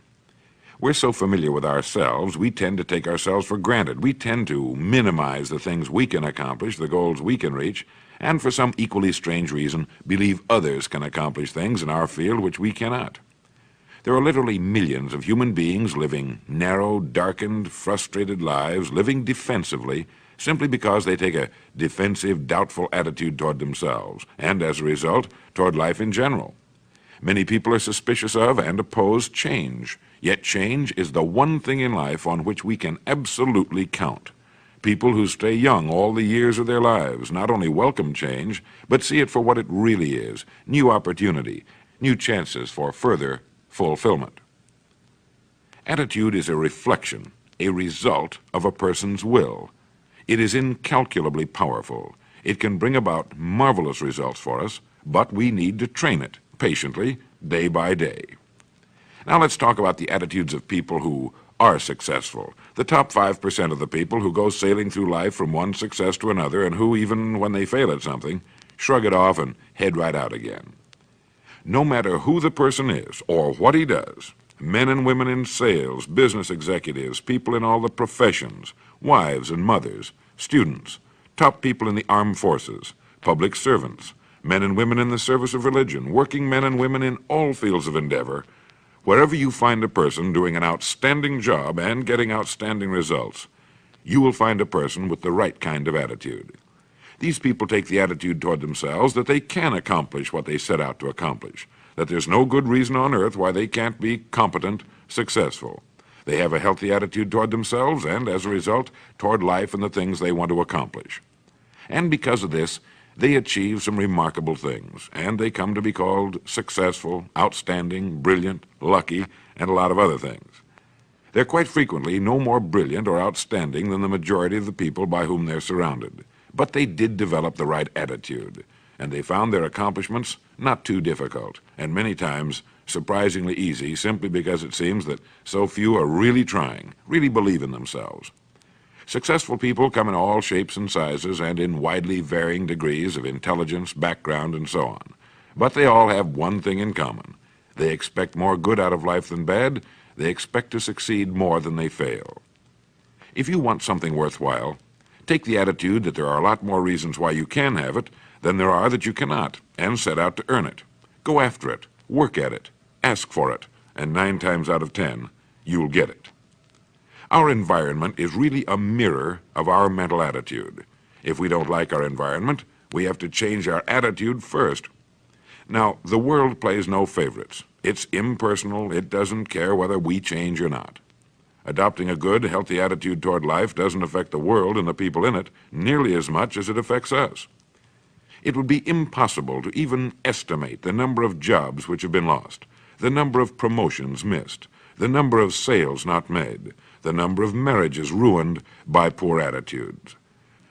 We're so familiar with ourselves, we tend to take ourselves for granted. We tend to minimize the things we can accomplish, the goals we can reach, and for some equally strange reason, believe others can accomplish things in our field which we cannot. There are literally millions of human beings living narrow, darkened, frustrated lives, living defensively, simply because they take a defensive, doubtful attitude toward themselves, and as a result, toward life in general. Many people are suspicious of and oppose change, yet change is the one thing in life on which we can absolutely count. People who stay young all the years of their lives not only welcome change, but see it for what it really is, new opportunity, new chances for further fulfillment. Attitude is a reflection, a result of a person's will. It is incalculably powerful. It can bring about marvelous results for us, but we need to train it patiently, day by day. Now let's talk about the attitudes of people who are successful, the top 5% of the people who go sailing through life from one success to another and who, even when they fail at something, shrug it off and head right out again. No matter who the person is or what he does, men and women in sales, business executives, people in all the professions, wives and mothers, students, top people in the armed forces, public servants, men and women in the service of religion, working men and women in all fields of endeavor, wherever you find a person doing an outstanding job and getting outstanding results, you will find a person with the right kind of attitude. These people take the attitude toward themselves that they can accomplish what they set out to accomplish, that there's no good reason on earth why they can't be competent, successful. They have a healthy attitude toward themselves and, as a result, toward life and the things they want to accomplish. And because of this, they achieve some remarkable things, and they come to be called successful, outstanding, brilliant, lucky, and a lot of other things. They're quite frequently no more brilliant or outstanding than the majority of the people by whom they're surrounded. But they did develop the right attitude, and they found their accomplishments not too difficult, and many times surprisingly easy, simply because it seems that so few are really trying, really believe in themselves. Successful people come in all shapes and sizes and in widely varying degrees of intelligence, background, and so on. But they all have one thing in common. They expect more good out of life than bad. They expect to succeed more than they fail. If you want something worthwhile, take the attitude that there are a lot more reasons why you can have it than there are that you cannot, and set out to earn it. Go after it, work at it, ask for it, and 9 times out of 10, you'll get it. Our environment is really a mirror of our mental attitude. If we don't like our environment, we have to change our attitude first. Now, the world plays no favorites. It's impersonal. It doesn't care whether we change or not. Adopting a good, healthy attitude toward life doesn't affect the world and the people in it nearly as much as it affects us. It would be impossible to even estimate the number of jobs which have been lost, the number of promotions missed, the number of sales not made, the number of marriages ruined by poor attitudes.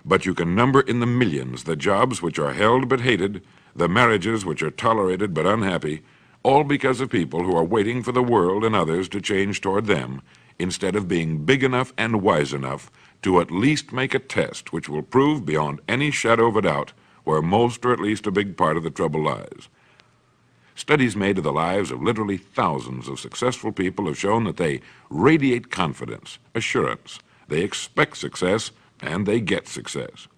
But you can number in the millions the jobs which are held but hated, the marriages which are tolerated but unhappy, all because of people who are waiting for the world and others to change toward them, instead of being big enough and wise enough to at least make a test which will prove beyond any shadow of a doubt where most or at least a big part of the trouble lies. Studies made of the lives of literally thousands of successful people have shown that they radiate confidence, assurance, they expect success, and they get success.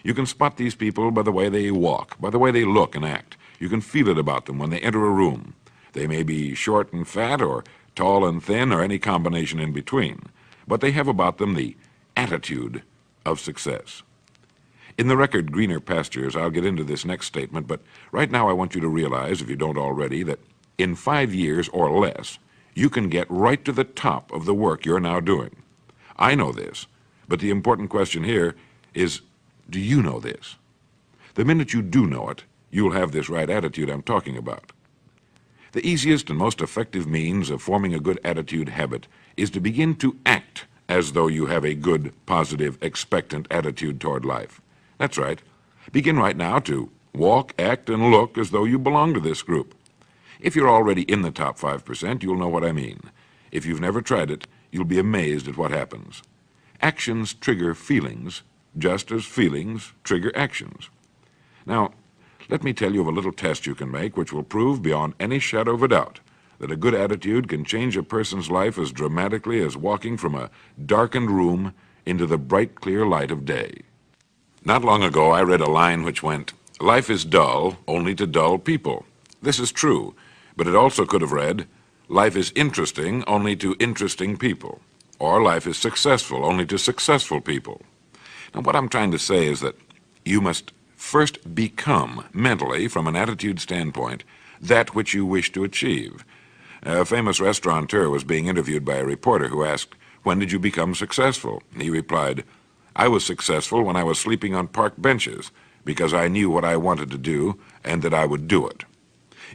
You can spot these people by the way they walk, by the way they look and act. You can feel it about them when they enter a room. They may be short and fat, or tall and thin, or any combination in between, but they have about them the attitude of success. In the record Greener Pastures, I'll get into this next statement, but right now I want you to realize, if you don't already, that in 5 years or less, you can get right to the top of the work you're now doing. I know this, but the important question here is, do you know this? The minute you do know it, you'll have this right attitude I'm talking about. The easiest and most effective means of forming a good attitude habit is to begin to act as though you have a good, positive, expectant attitude toward life. That's right. Begin right now to walk, act, and look as though you belong to this group. If you're already in the top 5%, you'll know what I mean. If you've never tried it, you'll be amazed at what happens. Actions trigger feelings, just as feelings trigger actions. Now, let me tell you of a little test you can make which will prove beyond any shadow of a doubt that a good attitude can change a person's life as dramatically as walking from a darkened room into the bright, clear light of day. Not long ago, I read a line which went, "Life is dull only to dull people." This is true, but it also could have read, "Life is interesting only to interesting people," or "Life is successful only to successful people." Now, what I'm trying to say is that you must first become, mentally, from an attitude standpoint, that which you wish to achieve. A famous restaurateur was being interviewed by a reporter who asked, "When did you become successful?" He replied, "I was successful when I was sleeping on park benches, because I knew what I wanted to do and that I would do it."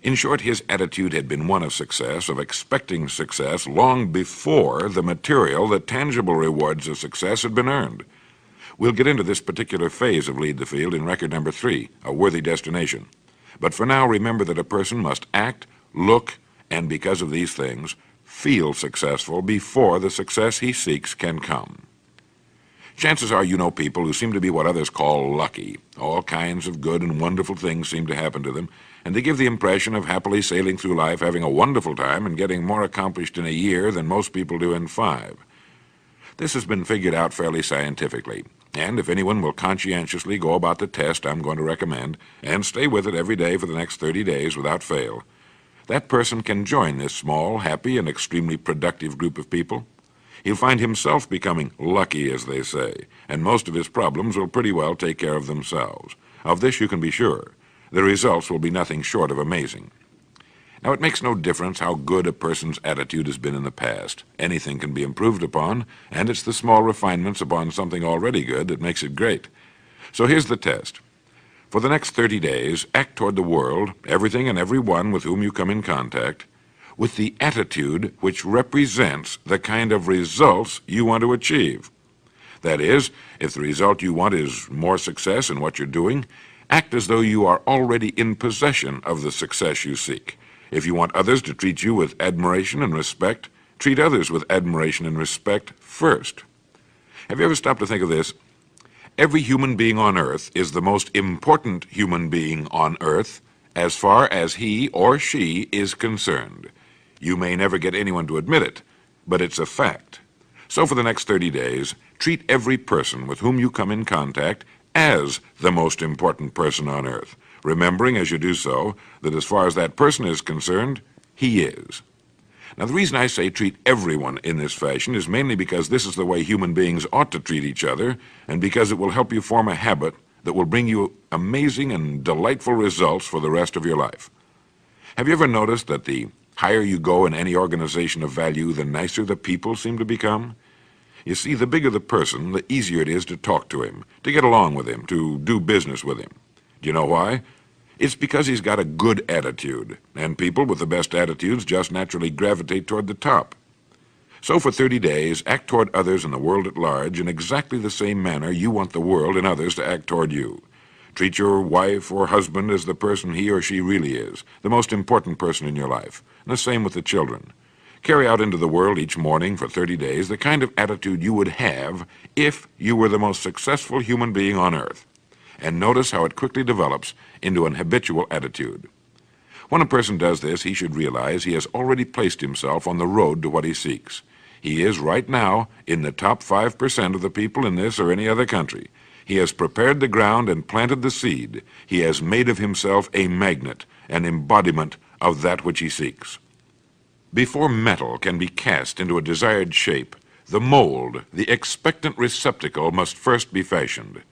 In short, his attitude had been one of success, of expecting success, long before the material, the tangible rewards of success had been earned. We'll get into this particular phase of Lead the Field in record number 3, A Worthy Destination. But for now, remember that a person must act, look, and because of these things, feel successful before the success he seeks can come. Chances are you know people who seem to be what others call lucky. All kinds of good and wonderful things seem to happen to them, and they give the impression of happily sailing through life, having a wonderful time, and getting more accomplished in a year than most people do in 5. This has been figured out fairly scientifically, and if anyone will conscientiously go about the test I'm going to recommend, and stay with it every day for the next 30 days without fail, that person can join this small, happy, and extremely productive group of people. He'll find himself becoming lucky, as they say, and most of his problems will pretty well take care of themselves. Of this you can be sure. The results will be nothing short of amazing. Now, it makes no difference how good a person's attitude has been in the past. Anything can be improved upon, and it's the small refinements upon something already good that makes it great. So here's the test. For the next 30 days, act toward the world, everything and everyone with whom you come in contact, with the attitude which represents the kind of results you want to achieve. That is, if the result you want is more success in what you're doing, act as though you are already in possession of the success you seek. If you want others to treat you with admiration and respect, treat others with admiration and respect first. Have you ever stopped to think of this? Every human being on earth is the most important human being on earth as far as he or she is concerned. You may never get anyone to admit it, but it's a fact. So for the next 30 days, treat every person with whom you come in contact as the most important person on earth, remembering as you do so that as far as that person is concerned, he is. Now, the reason I say treat everyone in this fashion is mainly because this is the way human beings ought to treat each other, and because it will help you form a habit that will bring you amazing and delightful results for the rest of your life. Have you ever noticed that the higher you go in any organization of value, the nicer the people seem to become? You see, the bigger the person, the easier it is to talk to him, to get along with him, to do business with him. Do you know why? It's because he's got a good attitude, and people with the best attitudes just naturally gravitate toward the top. So for 30 days, act toward others and the world at large in exactly the same manner you want the world and others to act toward you. Treat your wife or husband as the person he or she really is, the most important person in your life, and the same with the children. Carry out into the world each morning for 30 days the kind of attitude you would have if you were the most successful human being on earth. And notice how it quickly develops into an habitual attitude. When a person does this, he should realize he has already placed himself on the road to what he seeks. He is right now in the top 5% of the people in this or any other country. He has prepared the ground and planted the seed. He has made of himself a magnet, an embodiment of that which he seeks. Before metal can be cast into a desired shape, the mold, the expectant receptacle, must first be fashioned.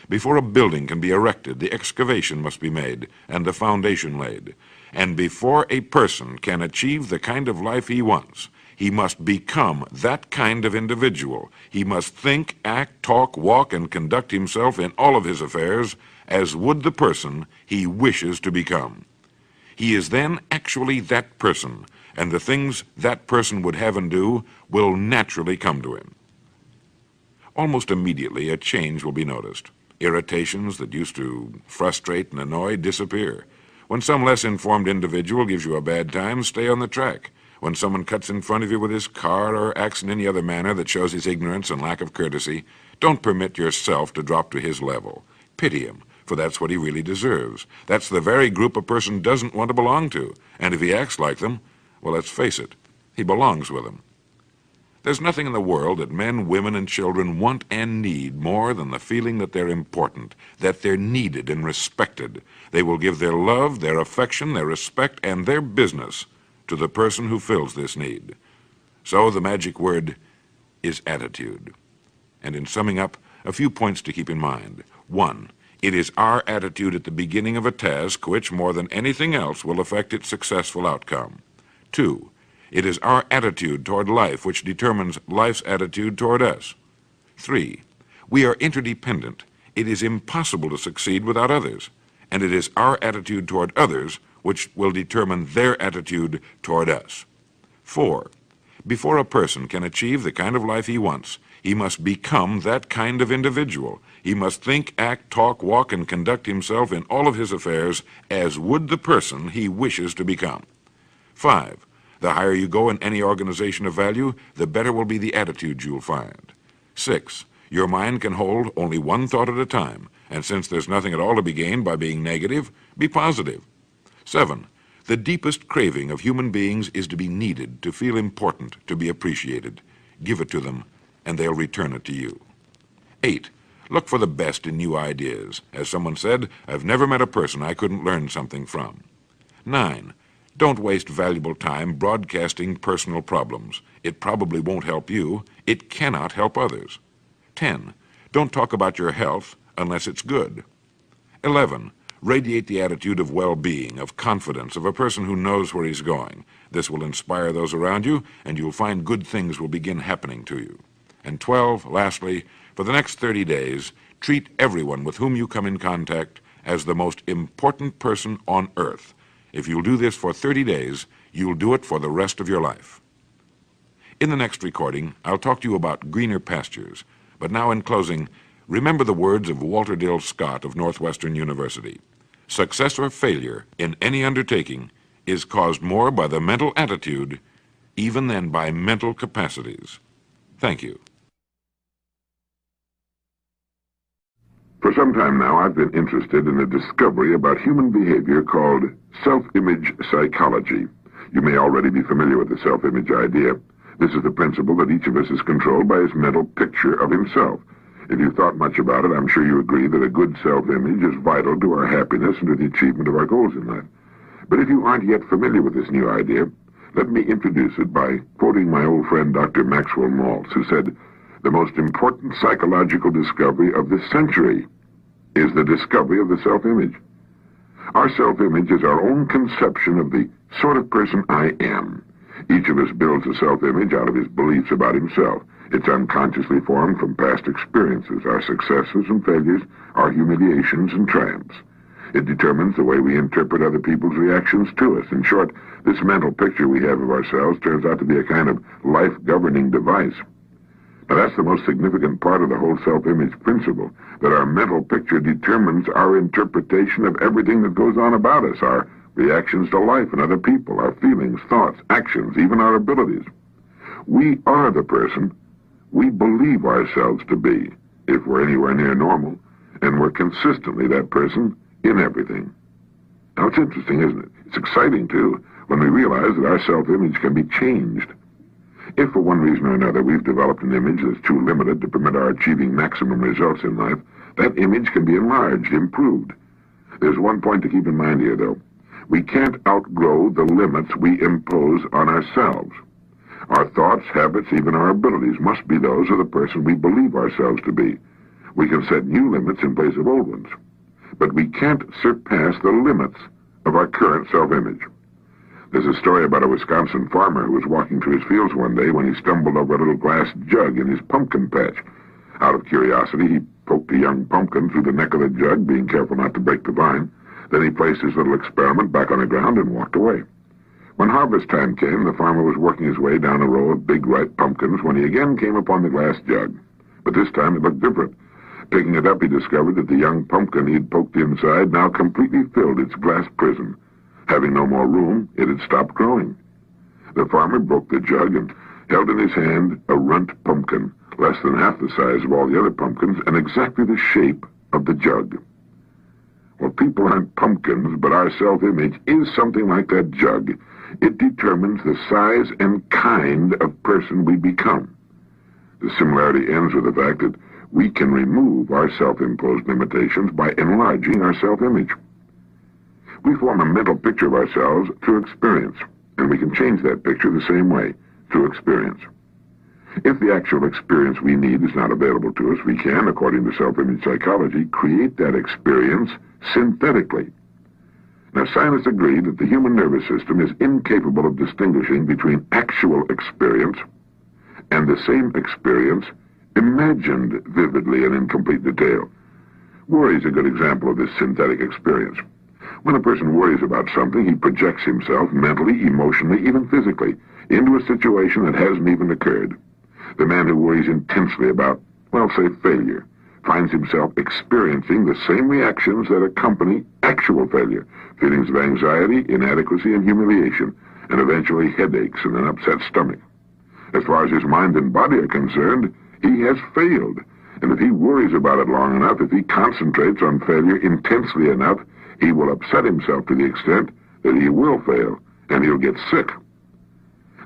Before a building can be erected, the excavation must be made and the foundation laid. And before a person can achieve the kind of life he wants, he must become that kind of individual. He must think, act, talk, walk, and conduct himself in all of his affairs as would the person he wishes to become. He is then actually that person, and the things that person would have and do will naturally come to him. Almost immediately, a change will be noticed. Irritations that used to frustrate and annoy disappear. When some less informed individual gives you a bad time, stay on the track. When someone cuts in front of you with his car or acts in any other manner that shows his ignorance and lack of courtesy, don't permit yourself to drop to his level. Pity him, for that's what he really deserves. That's the very group a person doesn't want to belong to, and if he acts like them, well, let's face it, he belongs with them. There's nothing in the world that men, women, and children want and need more than the feeling that they're important, that they're needed and respected. They will give their love, their affection, their respect, and their business to the person who fills this need. So the magic word is attitude. And in summing up, a few points to keep in mind. 1, it is our attitude at the beginning of a task which, more than anything else, will affect its successful outcome. 2, it is our attitude toward life which determines life's attitude toward us. 3, we are interdependent. It is impossible to succeed without others, and it is our attitude toward others which will determine their attitude toward us. 4, before a person can achieve the kind of life he wants, he must become that kind of individual. He must think, act, talk, walk, and conduct himself in all of his affairs as would the person he wishes to become. 5, the higher you go in any organization of value, the better will be the attitude you'll find. 6, your mind can hold only one thought at a time, and since there's nothing at all to be gained by being negative, be positive. 7, the deepest craving of human beings is to be needed, to feel important, to be appreciated. Give it to them, and they'll return it to you. 8, look for the best in new ideas. As someone said, I've never met a person I couldn't learn something from. 9, don't waste valuable time broadcasting personal problems. It probably won't help you. It cannot help others. 10, don't talk about your health unless it's good. 11, radiate the attitude of well-being, of confidence, of a person who knows where he's going. This will inspire those around you, and you'll find good things will begin happening to you. And 12, lastly, for the next 30 days, treat everyone with whom you come in contact as the most important person on earth. If you'll do this for 30 days, you'll do it for the rest of your life. In the next recording, I'll talk to you about greener pastures. But now, in closing, remember the words of Walter Dill Scott of Northwestern University. Success or failure in any undertaking is caused more by the mental attitude even than by mental capacities. Thank you.
For some time now, I've been interested in a discovery about human behavior called self-image psychology. You may already be familiar with the self-image idea. This is the principle that each of us is controlled by his mental picture of himself. If you've thought much about it, I'm sure you agree that a good self-image is vital to our happiness and to the achievement of our goals in life. But if you aren't yet familiar with this new idea, let me introduce it by quoting my old friend Dr. Maxwell Maltz, who said, "The most important psychological discovery of this century is the discovery of the self-image." Our self-image is our own conception of the sort of person I am. Each of us builds a self-image out of his beliefs about himself. It's unconsciously formed from past experiences, our successes and failures, our humiliations and triumphs. It determines the way we interpret other people's reactions to us. In short, this mental picture we have of ourselves turns out to be a kind of life-governing device. Now, that's the most significant part of the whole self-image principle, that our mental picture determines our interpretation of everything that goes on about us, our reactions to life and other people, our feelings, thoughts, actions, even our abilities. We are the person we believe ourselves to be, if we're anywhere near normal, and we're consistently that person in everything. Now, it's interesting, isn't it? It's exciting, too, when we realize that our self-image can be changed. If for one reason or another we've developed an image that's too limited to permit our achieving maximum results in life, that image can be enlarged, improved. There's one point to keep in mind here, though. We can't outgrow the limits we impose on ourselves. Our thoughts, habits, even our abilities must be those of the person we believe ourselves to be. We can set new limits in place of old ones, but we can't surpass the limits of our current self-image. There's a story about a Wisconsin farmer who was walking through his fields one day when he stumbled over a little glass jug in his pumpkin patch. Out of curiosity, he poked a young pumpkin through the neck of the jug, being careful not to break the vine. Then he placed his little experiment back on the ground and walked away. When harvest time came, the farmer was working his way down a row of big ripe pumpkins when he again came upon the glass jug. But this time it looked different. Picking it up, he discovered that the young pumpkin he had poked inside now completely filled its glass prison. Having no more room, it had stopped growing. The farmer broke the jug and held in his hand a runt pumpkin, less than half the size of all the other pumpkins and exactly the shape of the jug. Well, people aren't pumpkins, but our self-image is something like that jug. It determines the size and kind of person we become. The similarity ends with the fact that we can remove our self-imposed limitations by enlarging our self-image. We form a mental picture of ourselves through experience, and we can change that picture the same way, through experience. If the actual experience we need is not available to us, we can, according to self-image psychology, create that experience synthetically. Now, scientists agree that the human nervous system is incapable of distinguishing between actual experience and the same experience imagined vividly and in complete detail. Worry is a good example of this synthetic experience. When a person worries about something, he projects himself mentally, emotionally, even physically, into a situation that hasn't even occurred. The man who worries intensely about, well, say, failure, finds himself experiencing the same reactions that accompany actual failure, feelings of anxiety, inadequacy, and humiliation, and eventually headaches and an upset stomach. As far as his mind and body are concerned, he has failed, and if he worries about it long enough, if he concentrates on failure intensely enough, he will upset himself to the extent that he will fail, and he'll get sick.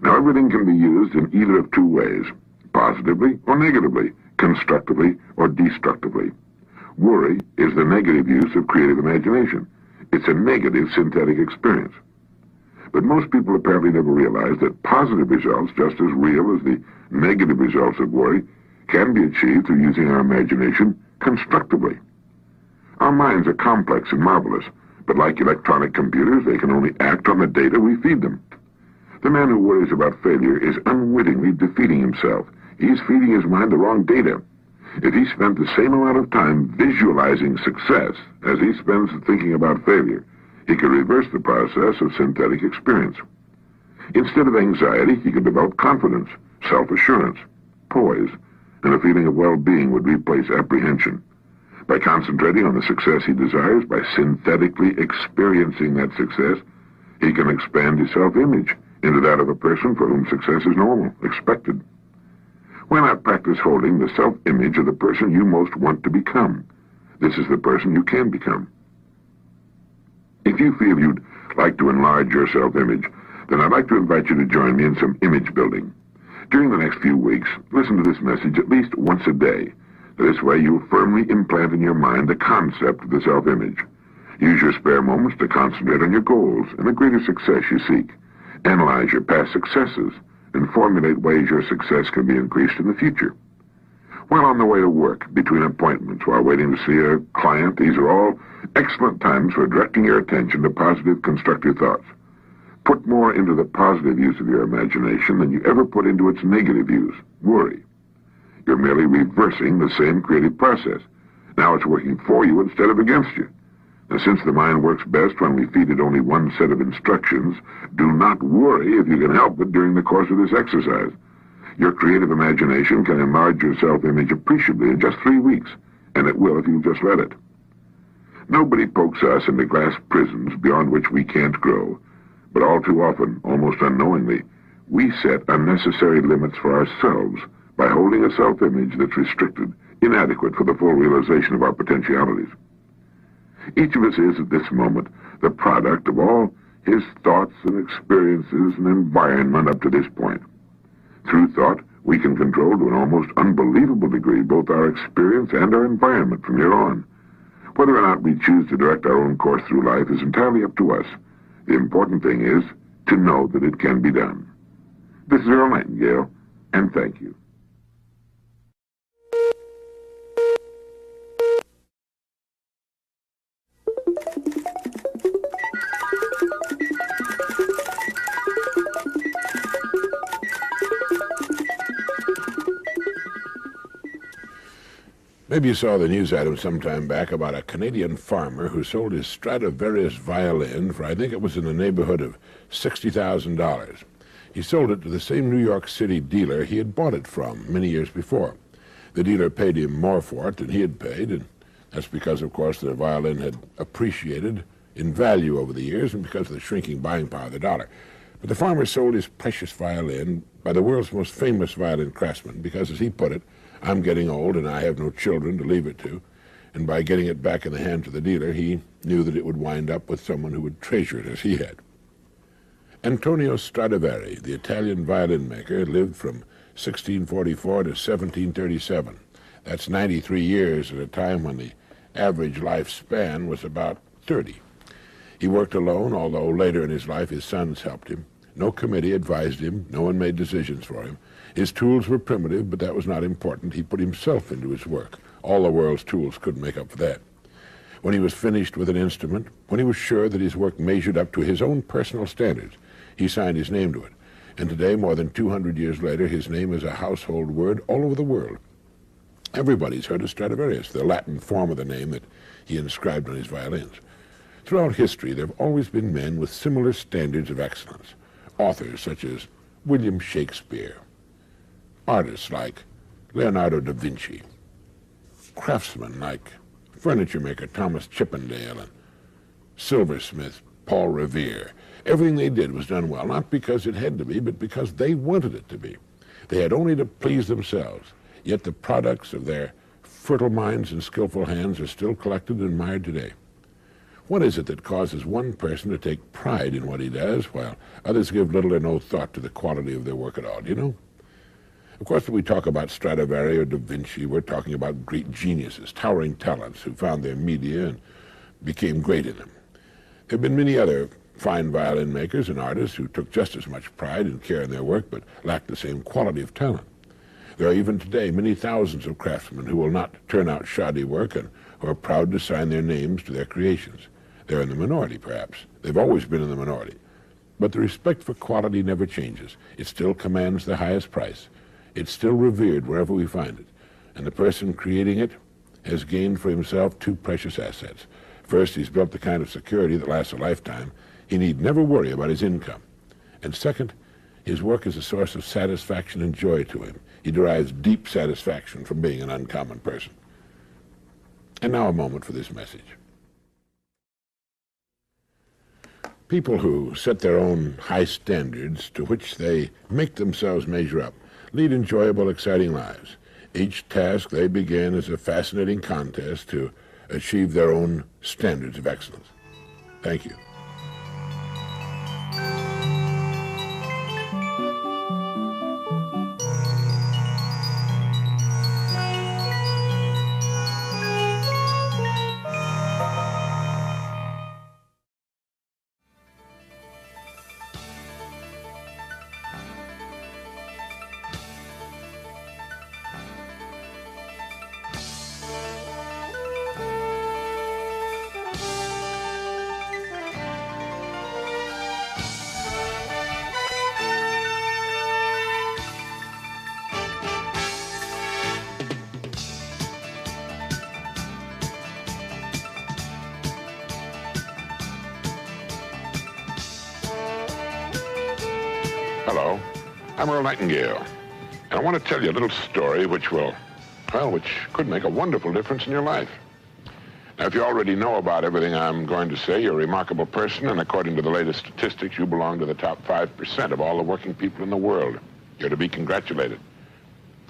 Now, everything can be used in either of two ways, positively or negatively, constructively or destructively. Worry is the negative use of creative imagination. It's a negative synthetic experience. But most people apparently never realize that positive results, just as real as the negative results of worry, can be achieved through using our imagination constructively. Our minds are complex and marvelous, but like electronic computers, they can only act on the data we feed them. The man who worries about failure is unwittingly defeating himself. He's feeding his mind the wrong data. If he spent the same amount of time visualizing success as he spends thinking about failure, he could reverse the process of synthetic experience. Instead of anxiety, he could develop confidence, self-assurance, poise, and a feeling of well-being would replace apprehension. By concentrating on the success he desires, by synthetically experiencing that success, he can expand his self-image into that of a person for whom success is normal, expected. Why not practice holding the self-image of the person you most want to become? This is the person you can become. If you feel you'd like to enlarge your self-image, then I'd like to invite you to join me in some image building. During the next few weeks, listen to this message at least once a day. This way you'll firmly implant in your mind the concept of the self-image. Use your spare moments to concentrate on your goals and the greater success you seek. Analyze your past successes and formulate ways your success can be increased in the future. While on the way to work, between appointments, while waiting to see a client, these are all excellent times for directing your attention to positive, constructive thoughts. Put more into the positive use of your imagination than you ever put into its negative use, worry. You're merely reversing the same creative process. Now it's working for you instead of against you. Now, since the mind works best when we feed it only one set of instructions, do not worry if you can help it during the course of this exercise. Your creative imagination can enlarge your self-image appreciably in just 3 weeks, and it will if you just let it. Nobody pokes us into glass prisons beyond which we can't grow, but all too often, almost unknowingly, we set unnecessary limits for ourselves by holding a self-image that's restricted, inadequate for the full realization of our potentialities. Each of us is, at this moment, the product of all his thoughts and experiences and environment up to this point. Through thought, we can control to an almost unbelievable degree both our experience and our environment from here on. Whether or not we choose to direct our own course through life is entirely up to us. The important thing is to know that it can be done. This is Earl Nightingale, and thank you.
Maybe you saw the news item some time back about a Canadian farmer who sold his Stradivarius violin for, I think it was in the neighborhood of $60,000. He sold it to the same New York City dealer he had bought it from many years before. The dealer paid him more for it than he had paid, and that's because, of course, the violin had appreciated in value over the years and because of the shrinking buying power of the dollar. But the farmer sold his precious violin by the world's most famous violin craftsman because, as he put it, I'm getting old and I have no children to leave it to. And by getting it back in the hands of the dealer, he knew that it would wind up with someone who would treasure it as he had. Antonio Stradivari, the Italian violin maker, lived from 1644 to 1737. That's 93 years at a time when the average lifespan was about 30. He worked alone, although later in his life his sons helped him. No committee advised him. No one made decisions for him. His tools were primitive, but that was not important. He put himself into his work. All the world's tools couldn't make up for that. When he was finished with an instrument, when he was sure that his work measured up to his own personal standards, he signed his name to it. And today, more than 200 years later, his name is a household word all over the world. Everybody's heard of Stradivarius, the Latin form of the name that he inscribed on his violins. Throughout history, there have always been men with similar standards of excellence. Authors such as William Shakespeare, artists like Leonardo da Vinci, craftsmen like furniture maker Thomas Chippendale and silversmith Paul Revere. Everything they did was done well, not because it had to be, but because they wanted it to be. They had only to please themselves, yet the products of their fertile minds and skillful hands are still collected and admired today. What is it that causes one person to take pride in what he does, while others give little or no thought to the quality of their work at all, do you know? Of course, when we talk about Stradivari or Da Vinci, we're talking about great geniuses, towering talents who found their media and became great in them. There have been many other fine violin makers and artists who took just as much pride and care in their work, but lacked the same quality of talent. There are even today many thousands of craftsmen who will not turn out shoddy work and who are proud to sign their names to their creations. They're in the minority, perhaps. They've always been in the minority. But the respect for quality never changes. It still commands the highest price. It's still revered wherever we find it. And the person creating it has gained for himself two precious assets. First, he's built the kind of security that lasts a lifetime. He need never worry about his income. And second, his work is a source of satisfaction and joy to him. He derives deep satisfaction from being an uncommon person. And now a moment for this message. People who set their own high standards to which they make themselves measure up lead enjoyable, exciting lives. Each task they begin is a fascinating contest to achieve their own standards of excellence. Thank you.
Hello, I'm Earl Nightingale, and I want to tell you a little story which could make a wonderful difference in your life. Now, if you already know about everything I'm going to say, you're a remarkable person, and according to the latest statistics, you belong to the top 5% of all the working people in the world. You're to be congratulated.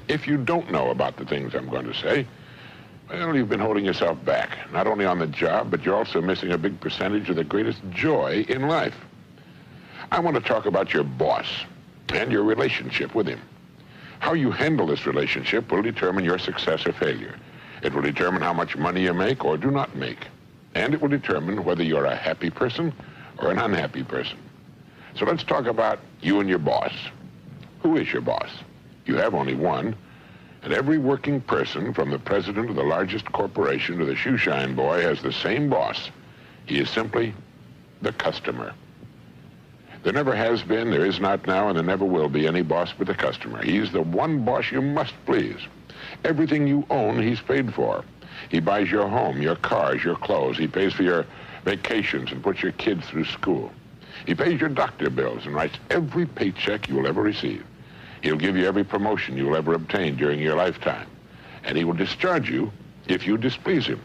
If you don't know about the things I'm going to say, well, you've been holding yourself back, not only on the job, but you're also missing a big percentage of the greatest joy in life. I want to talk about your boss and your relationship with him. How you handle this relationship will determine your success or failure. It will determine how much money you make or do not make. And it will determine whether you're a happy person or an unhappy person. So let's talk about you and your boss. Who is your boss? You have only one. And every working person, from the president of the largest corporation to the shoeshine boy, has the same boss. He is simply the customer. There never has been, there is not now, and there never will be any boss but the customer. He's the one boss you must please. Everything you own, he's paid for. He buys your home, your cars, your clothes. He pays for your vacations and puts your kids through school. He pays your doctor bills and writes every paycheck you will ever receive. He'll give you every promotion you will ever obtain during your lifetime. And he will discharge you if you displease him.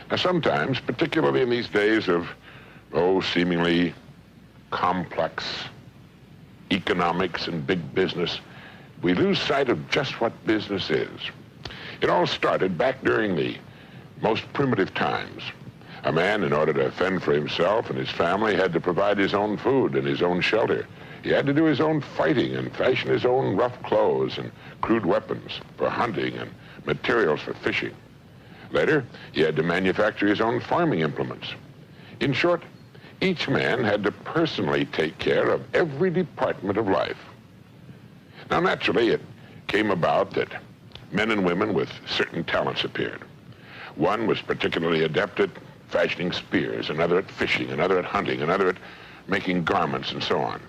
Now, sometimes, particularly in these days of, seemingly complex economics and big business, we lose sight of just what business is. It all started back during the most primitive times. A man, in order to fend for himself and his family, had to provide his own food and his own shelter. He had to do his own fighting and fashion his own rough clothes and crude weapons for hunting and materials for fishing. Later, he had to manufacture his own farming implements. In short, each man had to personally take care of every department of life. Now, naturally, it came about that men and women with certain talents appeared. One was particularly adept at fashioning spears, another at fishing, another at hunting, another at making garments, and so on.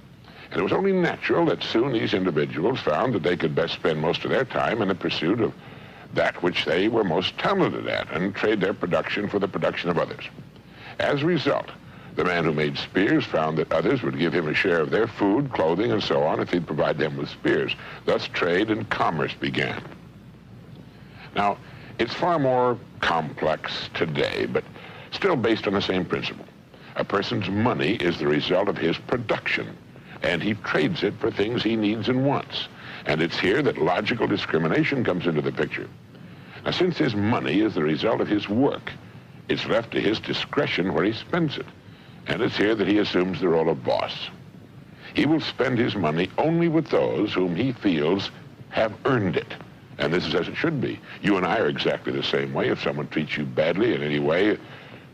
And it was only natural that soon these individuals found that they could best spend most of their time in the pursuit of that which they were most talented at and trade their production for the production of others. As a result, the man who made spears found that others would give him a share of their food, clothing, and so on if he'd provide them with spears. Thus, trade and commerce began. Now, it's far more complex today, but still based on the same principle. A person's money is the result of his production, and he trades it for things he needs and wants. And it's here that logical discrimination comes into the picture. Now, since his money is the result of his work, it's left to his discretion where he spends it. And it's here that he assumes the role of boss. He will spend his money only with those whom he feels have earned it. And this is as it should be. You and I are exactly the same way. If someone treats you badly in any way,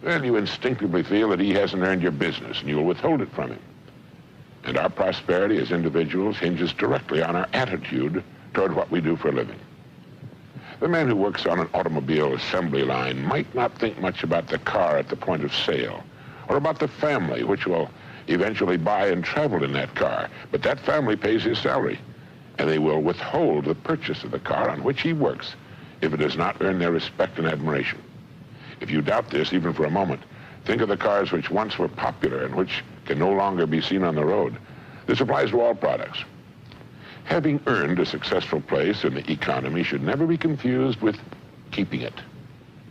well, you instinctively feel that he hasn't earned your business, and you'll withhold it from him. And our prosperity as individuals hinges directly on our attitude toward what we do for a living. The man who works on an automobile assembly line might not think much about the car at the point of sale, or about the family which will eventually buy and travel in that car. But that family pays his salary, and they will withhold the purchase of the car on which he works if it does not earn their respect and admiration. If you doubt this, even for a moment, think of the cars which once were popular and which can no longer be seen on the road. This applies to all products. Having earned a successful place in the economy should never be confused with keeping it.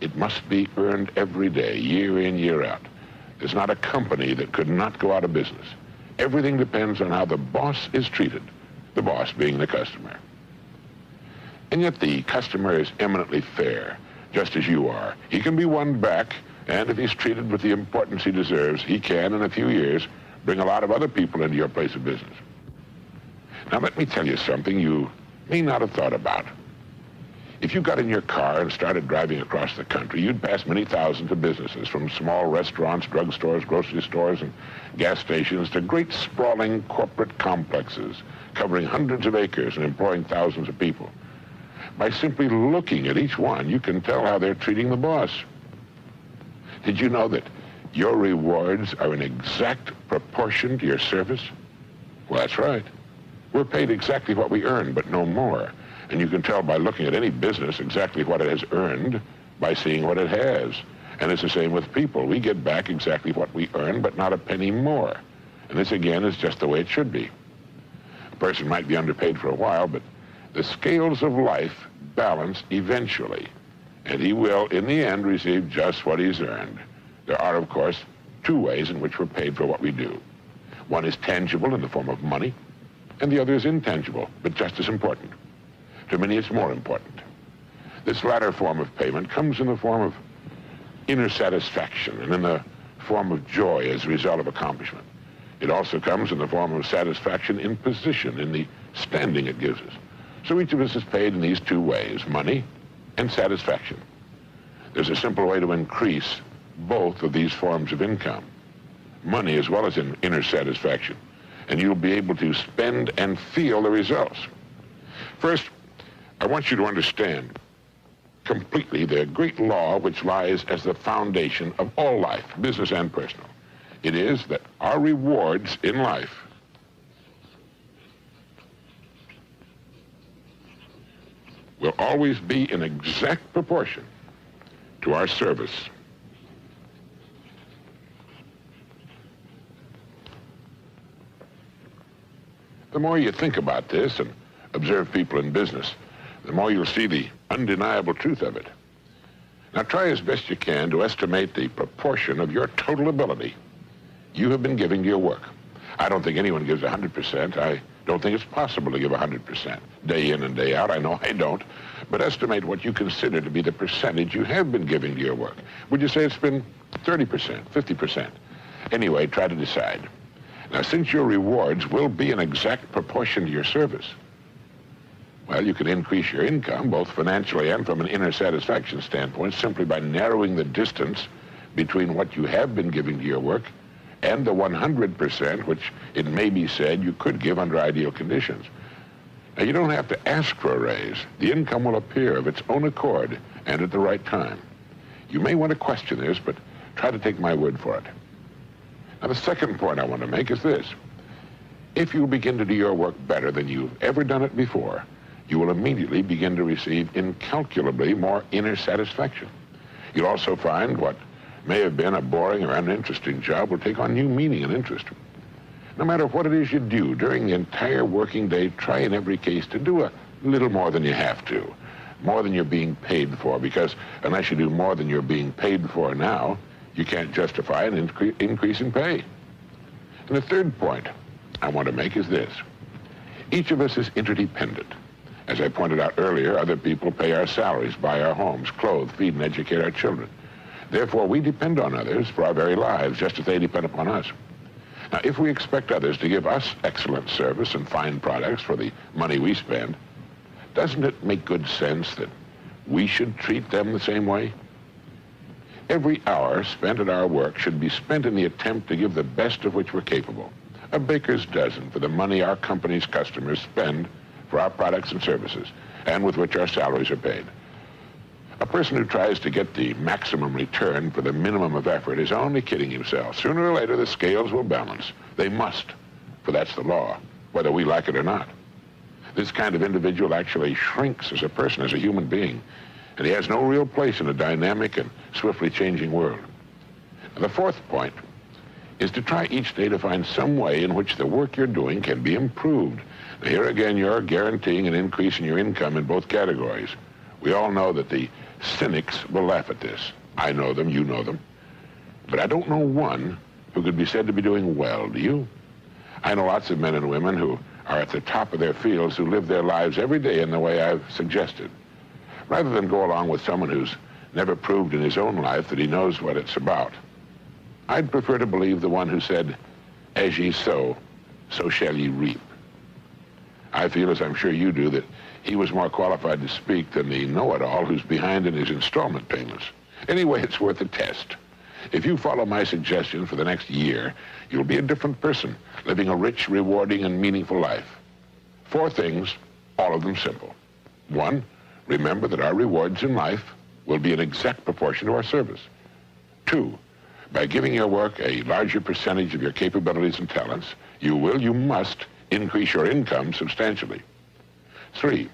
It must be earned every day, year in, year out. There's not a company that could not go out of business. Everything depends on how the boss is treated, the boss being the customer. And yet the customer is eminently fair, just as you are. He can be won back, and if he's treated with the importance he deserves, he can, in a few years, bring a lot of other people into your place of business. Now, let me tell you something you may not have thought about. If you got in your car and started driving across the country, you'd pass many thousands of businesses, from small restaurants, drugstores, grocery stores, and gas stations to great sprawling corporate complexes covering hundreds of acres and employing thousands of people. By simply looking at each one, you can tell how they're treating the boss. Did you know that your rewards are in exact proportion to your service? Well, that's right. We're paid exactly what we earn, but no more. And you can tell by looking at any business exactly what it has earned by seeing what it has. And it's the same with people. We get back exactly what we earn, but not a penny more. And this, again, is just the way it should be. A person might be underpaid for a while, but the scales of life balance eventually. And he will, in the end, receive just what he's earned. There are, of course, two ways in which we're paid for what we do. One is tangible in the form of money, and the other is intangible, but just as important. To many, it's more important. This latter form of payment comes in the form of inner satisfaction and in the form of joy as a result of accomplishment. It also comes in the form of satisfaction in position, in the standing it gives us. So each of us is paid in these two ways, money and satisfaction. There's a simple way to increase both of these forms of income, money as well as in inner satisfaction, and you'll be able to spend and feel the results. First, I want you to understand completely the great law which lies as the foundation of all life, business and personal. It is that our rewards in life will always be in exact proportion to our service. The more you think about this and observe people in business, the more you'll see the undeniable truth of it. Now try as best you can to estimate the proportion of your total ability you have been giving to your work. I don't think anyone gives 100%. I don't think it's possible to give 100%, day in and day out. I know I don't. But estimate what you consider to be the percentage you have been giving to your work. Would you say it's been 30%, 50%? Anyway, try to decide. Now, since your rewards will be in exact proportion to your service, well, you can increase your income, both financially and from an inner satisfaction standpoint, simply by narrowing the distance between what you have been giving to your work and the 100%, which it may be said you could give under ideal conditions. Now, you don't have to ask for a raise. The income will appear of its own accord and at the right time. You may want to question this, but try to take my word for it. Now, the second point I want to make is this. If you begin to do your work better than you've ever done it before, you will immediately begin to receive incalculably more inner satisfaction. You'll also find what may have been a boring or uninteresting job will take on new meaning and interest. No matter what it is you do during the entire working day, try in every case to do a little more than you have to, more than you're being paid for, because unless you do more than you're being paid for now, you can't justify an increase in pay. And the third point I want to make is this. Each of us is interdependent. As I pointed out earlier, other people pay our salaries, buy our homes, clothe, feed, and educate our children. Therefore, we depend on others for our very lives, just as they depend upon us. Now, if we expect others to give us excellent service and fine products for the money we spend, doesn't it make good sense that we should treat them the same way? Every hour spent at our work should be spent in the attempt to give the best of which we're capable. A baker's dozen for the money our company's customers spend for our products and services, and with which our salaries are paid. A person who tries to get the maximum return for the minimum of effort is only kidding himself. Sooner or later, the scales will balance. They must, for that's the law, whether we like it or not. This kind of individual actually shrinks as a person, as a human being, and he has no real place in a dynamic and swiftly changing world. And the fourth point is to try each day to find some way in which the work you're doing can be improved. Now, here again, you're guaranteeing an increase in your income in both categories. We all know that the cynics will laugh at this. I know them, you know them. But I don't know one who could be said to be doing well, do you? I know lots of men and women who are at the top of their fields who live their lives every day in the way I've suggested. Rather than go along with someone who's never proved in his own life that he knows what it's about, I'd prefer to believe the one who said, "As ye sow, so shall ye reap." I feel, as I'm sure you do, that he was more qualified to speak than the know-it-all who's behind in his installment payments. Anyway, it's worth a test. If you follow my suggestions for the next year, you'll be a different person, living a rich, rewarding, and meaningful life. 4 things, all of them simple. 1, remember that our rewards in life will be in exact proportion to our service. 2, by giving your work a larger percentage of your capabilities and talents, you must increase your income substantially. 3,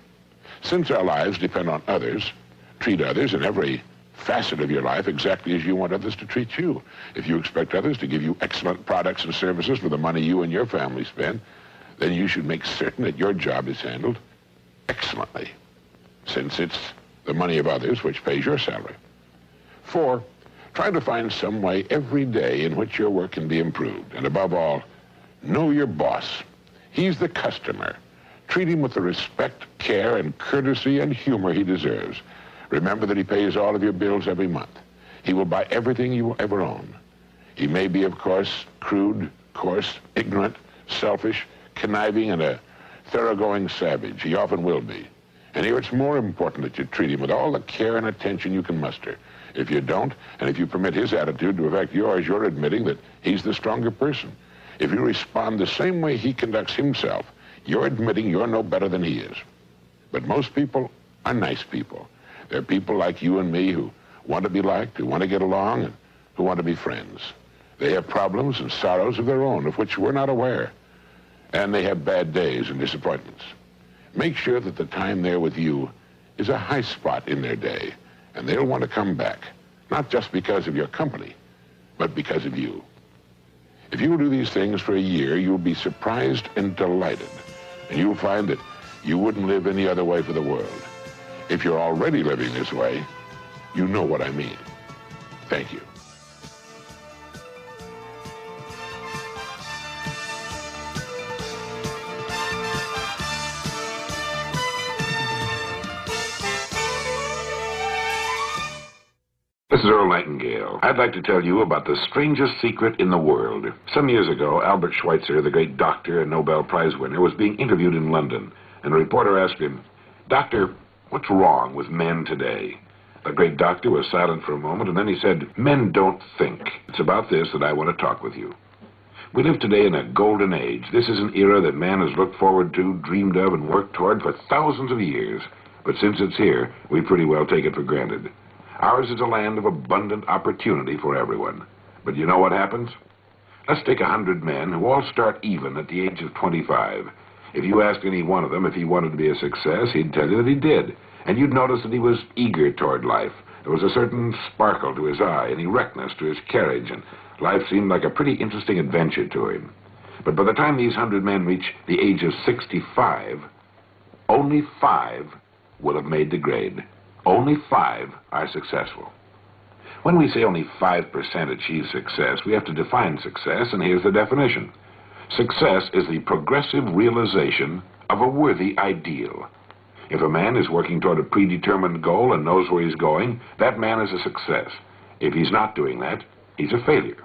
since our lives depend on others, treat others in every facet of your life exactly as you want others to treat you. If you expect others to give you excellent products and services for the money you and your family spend, then you should make certain that your job is handled excellently, since it's the money of others which pays your salary. 4, try to find some way every day in which your work can be improved. And above all, know your boss. He's the customer. Treat him with the respect, care, and courtesy and humor he deserves. Remember that he pays all of your bills every month. He will buy everything you will ever own. He may be, of course, crude, coarse, ignorant, selfish, conniving, and a thoroughgoing savage. He often will be. And here it's more important that you treat him with all the care and attention you can muster. If you don't, and if you permit his attitude to affect yours, you're admitting that he's the stronger person. If you respond the same way he conducts himself, you're admitting you're no better than he is. But most people are nice people. They're people like you and me who want to be liked, who want to get along, and who want to be friends. They have problems and sorrows of their own, of which we're not aware. And they have bad days and disappointments. Make sure that the time they're with you is a high spot in their day, and they'll want to come back, not just because of your company, but because of you. If you will do these things for a year, you'll be surprised and delighted, and you'll find that you wouldn't live any other way for the world. If you're already living this way, you know what I mean. Thank you.
This is Earl Nightingale. I'd like to tell you about the strangest secret in the world. Some years ago, Albert Schweitzer, the great doctor and Nobel Prize winner, was being interviewed in London, and a reporter asked him, "Doctor, what's wrong with men today?" The great doctor was silent for a moment, and then he said, "Men don't think. It's about this that I want to talk with you. We live today in a golden age. This is an era that man has looked forward to, dreamed of, and worked toward for thousands of years. But since it's here, we pretty well take it for granted. Ours is a land of abundant opportunity for everyone. But you know what happens? Let's take 100 men who all start even at the age of 25. If you asked any one of them if he wanted to be a success, he'd tell you that he did. And you'd notice that he was eager toward life. There was a certain sparkle to his eye, an erectness to his carriage, and life seemed like a pretty interesting adventure to him. But by the time these 100 men reach the age of 65, only 5 will have made the grade. Only 5 are successful. When we say only 5% achieve success, we have to define success, and here's the definition. Success is the progressive realization of a worthy ideal. If a man is working toward a predetermined goal and knows where he's going, that man is a success. If he's not doing that, he's a failure.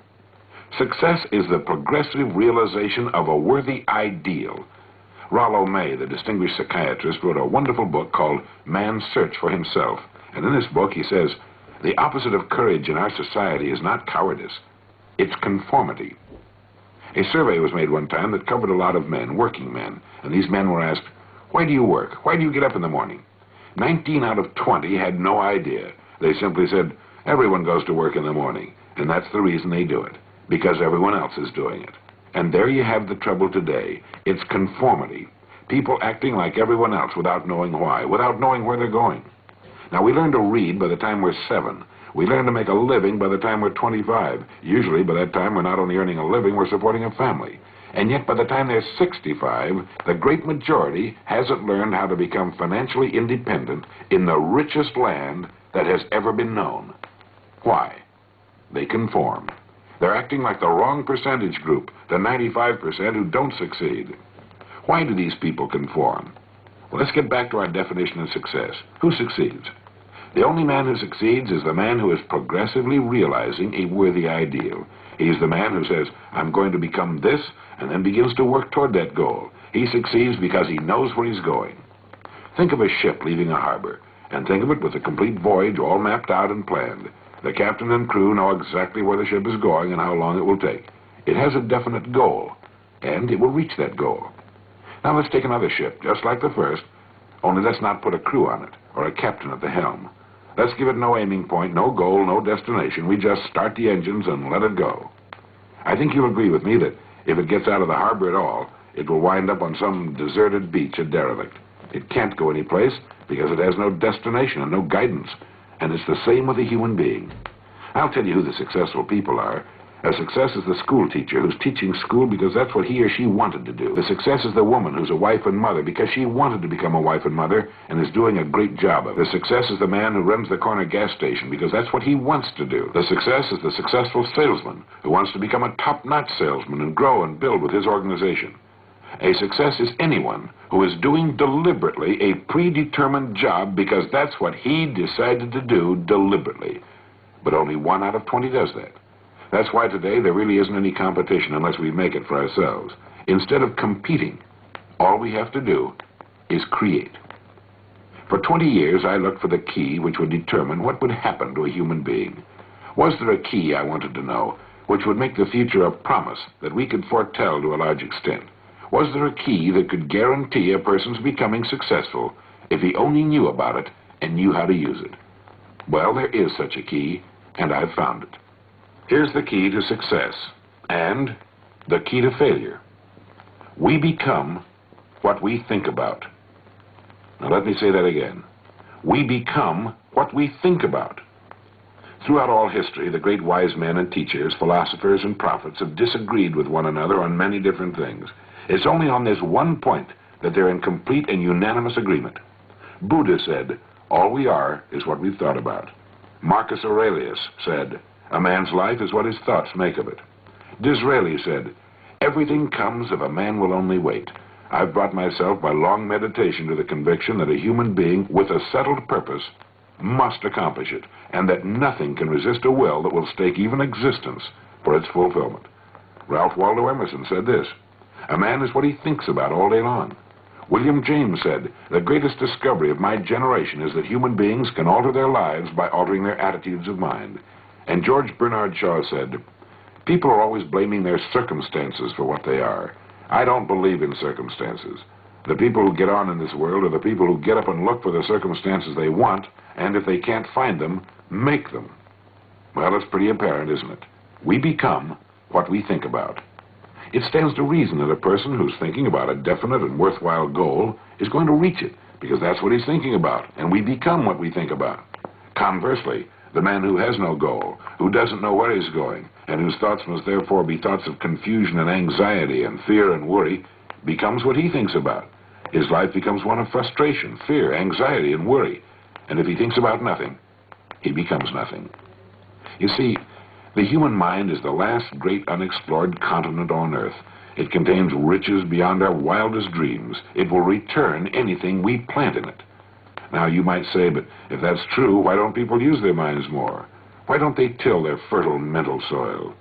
Success is the progressive realization of a worthy ideal. Rollo May, the distinguished psychiatrist, wrote a wonderful book called Man's Search for Himself. And in this book he says, the opposite of courage in our society is not cowardice, it's conformity. A survey was made one time that covered a lot of men, working men, and these men were asked, "Why do you work? Why do you get up in the morning?" 19 out of 20 had no idea. They simply said, "Everyone goes to work in the morning, and that's the reason they do it, because everyone else is doing it." And there you have the trouble today. It's conformity. People acting like everyone else without knowing why, without knowing where they're going. Now, we learn to read by the time we're 7. We learn to make a living by the time we're 25. Usually, by that time, we're not only earning a living, we're supporting a family. And yet, by the time they're 65, the great majority hasn't learned how to become financially independent in the richest land that has ever been known. Why? They conform. They're acting like the wrong percentage group, the 95% who don't succeed. Why do these people conform? Well, let's get back to our definition of success. Who succeeds? The only man who succeeds is the man who is progressively realizing a worthy ideal. He's the man who says, "I'm going to become this," and then begins to work toward that goal. He succeeds because he knows where he's going. Think of a ship leaving a harbor, and think of it with a complete voyage all mapped out and planned. The captain and crew know exactly where the ship is going and how long it will take. It has a definite goal, and it will reach that goal. Now let's take another ship, just like the first, only let's not put a crew on it, or a captain at the helm. Let's give it no aiming point, no goal, no destination. We just start the engines and let it go. I think you'll agree with me that if it gets out of the harbor at all, it will wind up on some deserted beach, a derelict. It can't go anyplace because it has no destination and no guidance. And it's the same with a human being. I'll tell you who the successful people are. A success is the school teacher who's teaching school because that's what he or she wanted to do. The success is the woman who's a wife and mother because she wanted to become a wife and mother and is doing a great job of it. The success is the man who runs the corner gas station because that's what he wants to do. The success is the successful salesman who wants to become a top-notch salesman and grow and build with his organization. A success is anyone who is doing deliberately a predetermined job because that's what he decided to do deliberately. But only 1 out of 20 does that. That's why today there really isn't any competition unless we make it for ourselves. Instead of competing, all we have to do is create. For 20 years, I looked for the key which would determine what would happen to a human being. Was there a key, I wanted to know, which would make the future a promise that we could foretell to a large extent? Was there a key that could guarantee a person's becoming successful if he only knew about it and knew how to use it? Well, there is such a key, and I've found it. Here's the key to success and the key to failure. We become what we think about. Now let me say that again. We become what we think about. Throughout all history, the great wise men and teachers, philosophers and prophets have disagreed with one another on many different things. It's only on this one point that they're in complete and unanimous agreement. Buddha said, "All we are is what we've thought about." Marcus Aurelius said, "A man's life is what his thoughts make of it." Disraeli said, "Everything comes if a man will only wait." I've brought myself by long meditation to the conviction that a human being with a settled purpose must accomplish it, and that nothing can resist a will that will stake even existence for its fulfillment. Ralph Waldo Emerson said this, "A man is what he thinks about all day long." William James said, "The greatest discovery of my generation is that human beings can alter their lives by altering their attitudes of mind." And George Bernard Shaw said, "People are always blaming their circumstances for what they are. I don't believe in circumstances. The people who get on in this world are the people who get up and look for the circumstances they want, and if they can't find them, make them." Well, it's pretty apparent, isn't it? We become what we think about. It stands to reason that a person who's thinking about a definite and worthwhile goal is going to reach it, because that's what he's thinking about, and we become what we think about. Conversely, the man who has no goal, who doesn't know where he's going, and whose thoughts must therefore be thoughts of confusion and anxiety and fear and worry, becomes what he thinks about. His life becomes one of frustration, fear, anxiety, and worry. And if he thinks about nothing, he becomes nothing. You see, the human mind is the last great unexplored continent on Earth. It contains riches beyond our wildest dreams. It will return anything we plant in it. Now, you might say, but if that's true, why don't people use their minds more? Why don't they till their fertile mental soil?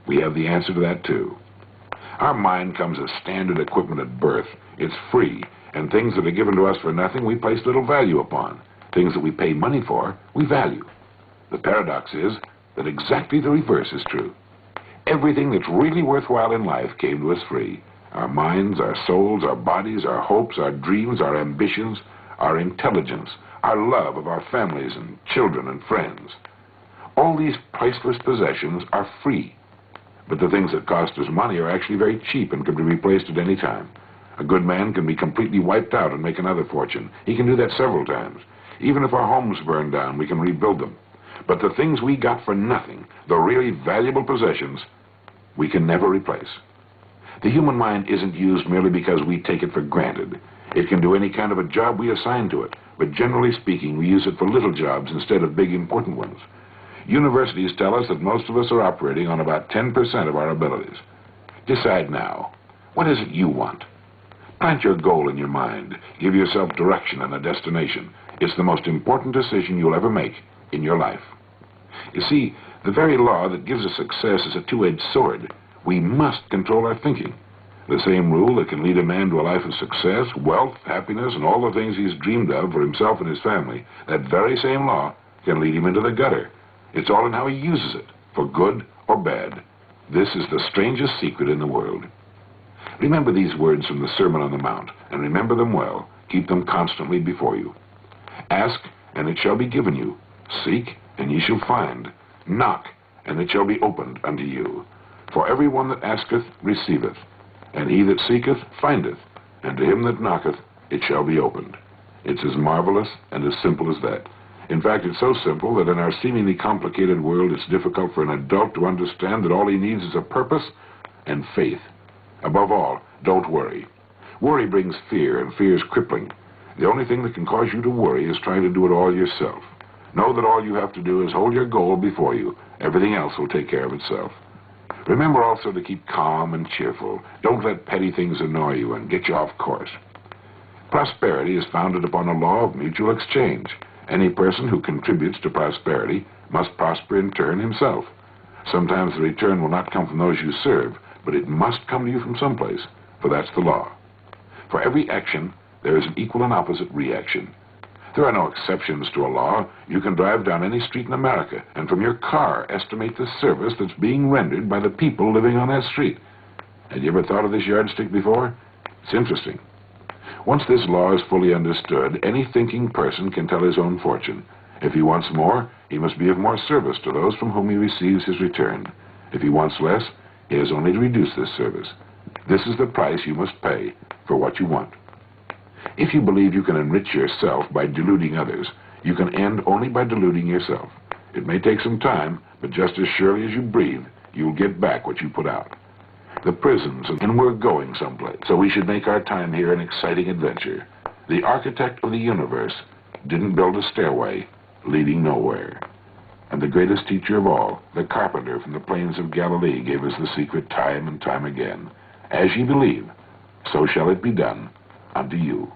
We have the answer to that, too. Our mind comes as standard equipment at birth. It's free, and things that are given to us for nothing we place little value upon. Things that we pay money for, we value. The paradox is that exactly the reverse is true. Everything that's really worthwhile in life came to us free. Our minds, our souls, our bodies, our hopes, our dreams, our ambitions, our intelligence, our love of our families and children and friends. All these priceless possessions are free. But the things that cost us money are actually very cheap and can be replaced at any time. A good man can be completely wiped out and make another fortune. He can do that several times. Even if our homes burn down, we can rebuild them. But the things we got for nothing, the really valuable possessions, we can never replace. The human mind isn't used merely because we take it for granted. It can do any kind of a job we assign to it, but generally speaking, we use it for little jobs instead of big important ones. Universities tell us that most of us are operating on about 10% of our abilities. Decide now, what is it you want? Plant your goal in your mind. Give yourself direction and a destination. It's the most important decision you'll ever make in your life. You see, the very law that gives us success is a two-edged sword. We must control our thinking. The same rule that can lead a man to a life of success, wealth, happiness, and all the things he's dreamed of for himself and his family, that very same law can lead him into the gutter. It's all in how he uses it, for good or bad. This is the strangest secret in the world. Remember these words from the Sermon on the Mount, and remember them well. Keep them constantly before you. Ask, and it shall be given you. Seek, and ye shall find. Knock, and it shall be opened unto you. For every one that asketh receiveth, and he that seeketh findeth, and to him that knocketh it shall be opened. It's as marvelous and as simple as that. In fact, it's so simple that in our seemingly complicated world, it's difficult for an adult to understand that all he needs is a purpose and faith. Above all, don't worry. Worry brings fear, and fear is crippling. The only thing that can cause you to worry is trying to do it all yourself. Know that all you have to do is hold your goal before you. Everything else will take care of itself. Remember also to keep calm and cheerful. Don't let petty things annoy you and get you off course. Prosperity is founded upon a law of mutual exchange. Any person who contributes to prosperity must prosper in turn himself. Sometimes the return will not come from those you serve, but it must come to you from someplace, for that's the law. For every action, there is an equal and opposite reaction. There are no exceptions to a law. You can drive down any street in America, and from your car estimate the service that's being rendered by the people living on that street. Had you ever thought of this yardstick before? It's interesting. Once this law is fully understood, any thinking person can tell his own fortune. If he wants more, he must be of more service to those from whom he receives his return. If he wants less, he has only to reduce this service. This is the price you must pay for what you want. If you believe you can enrich yourself by deluding others, you can end only by deluding yourself. It may take some time, but just as surely as you breathe, you'll get back what you put out. The prisons, and we're going someplace, so we should make our time here an exciting adventure. The architect of the universe didn't build a stairway leading nowhere. And the greatest teacher of all, the carpenter from the plains of Galilee, gave us the secret time and time again. As ye believe, so shall it be done unto you.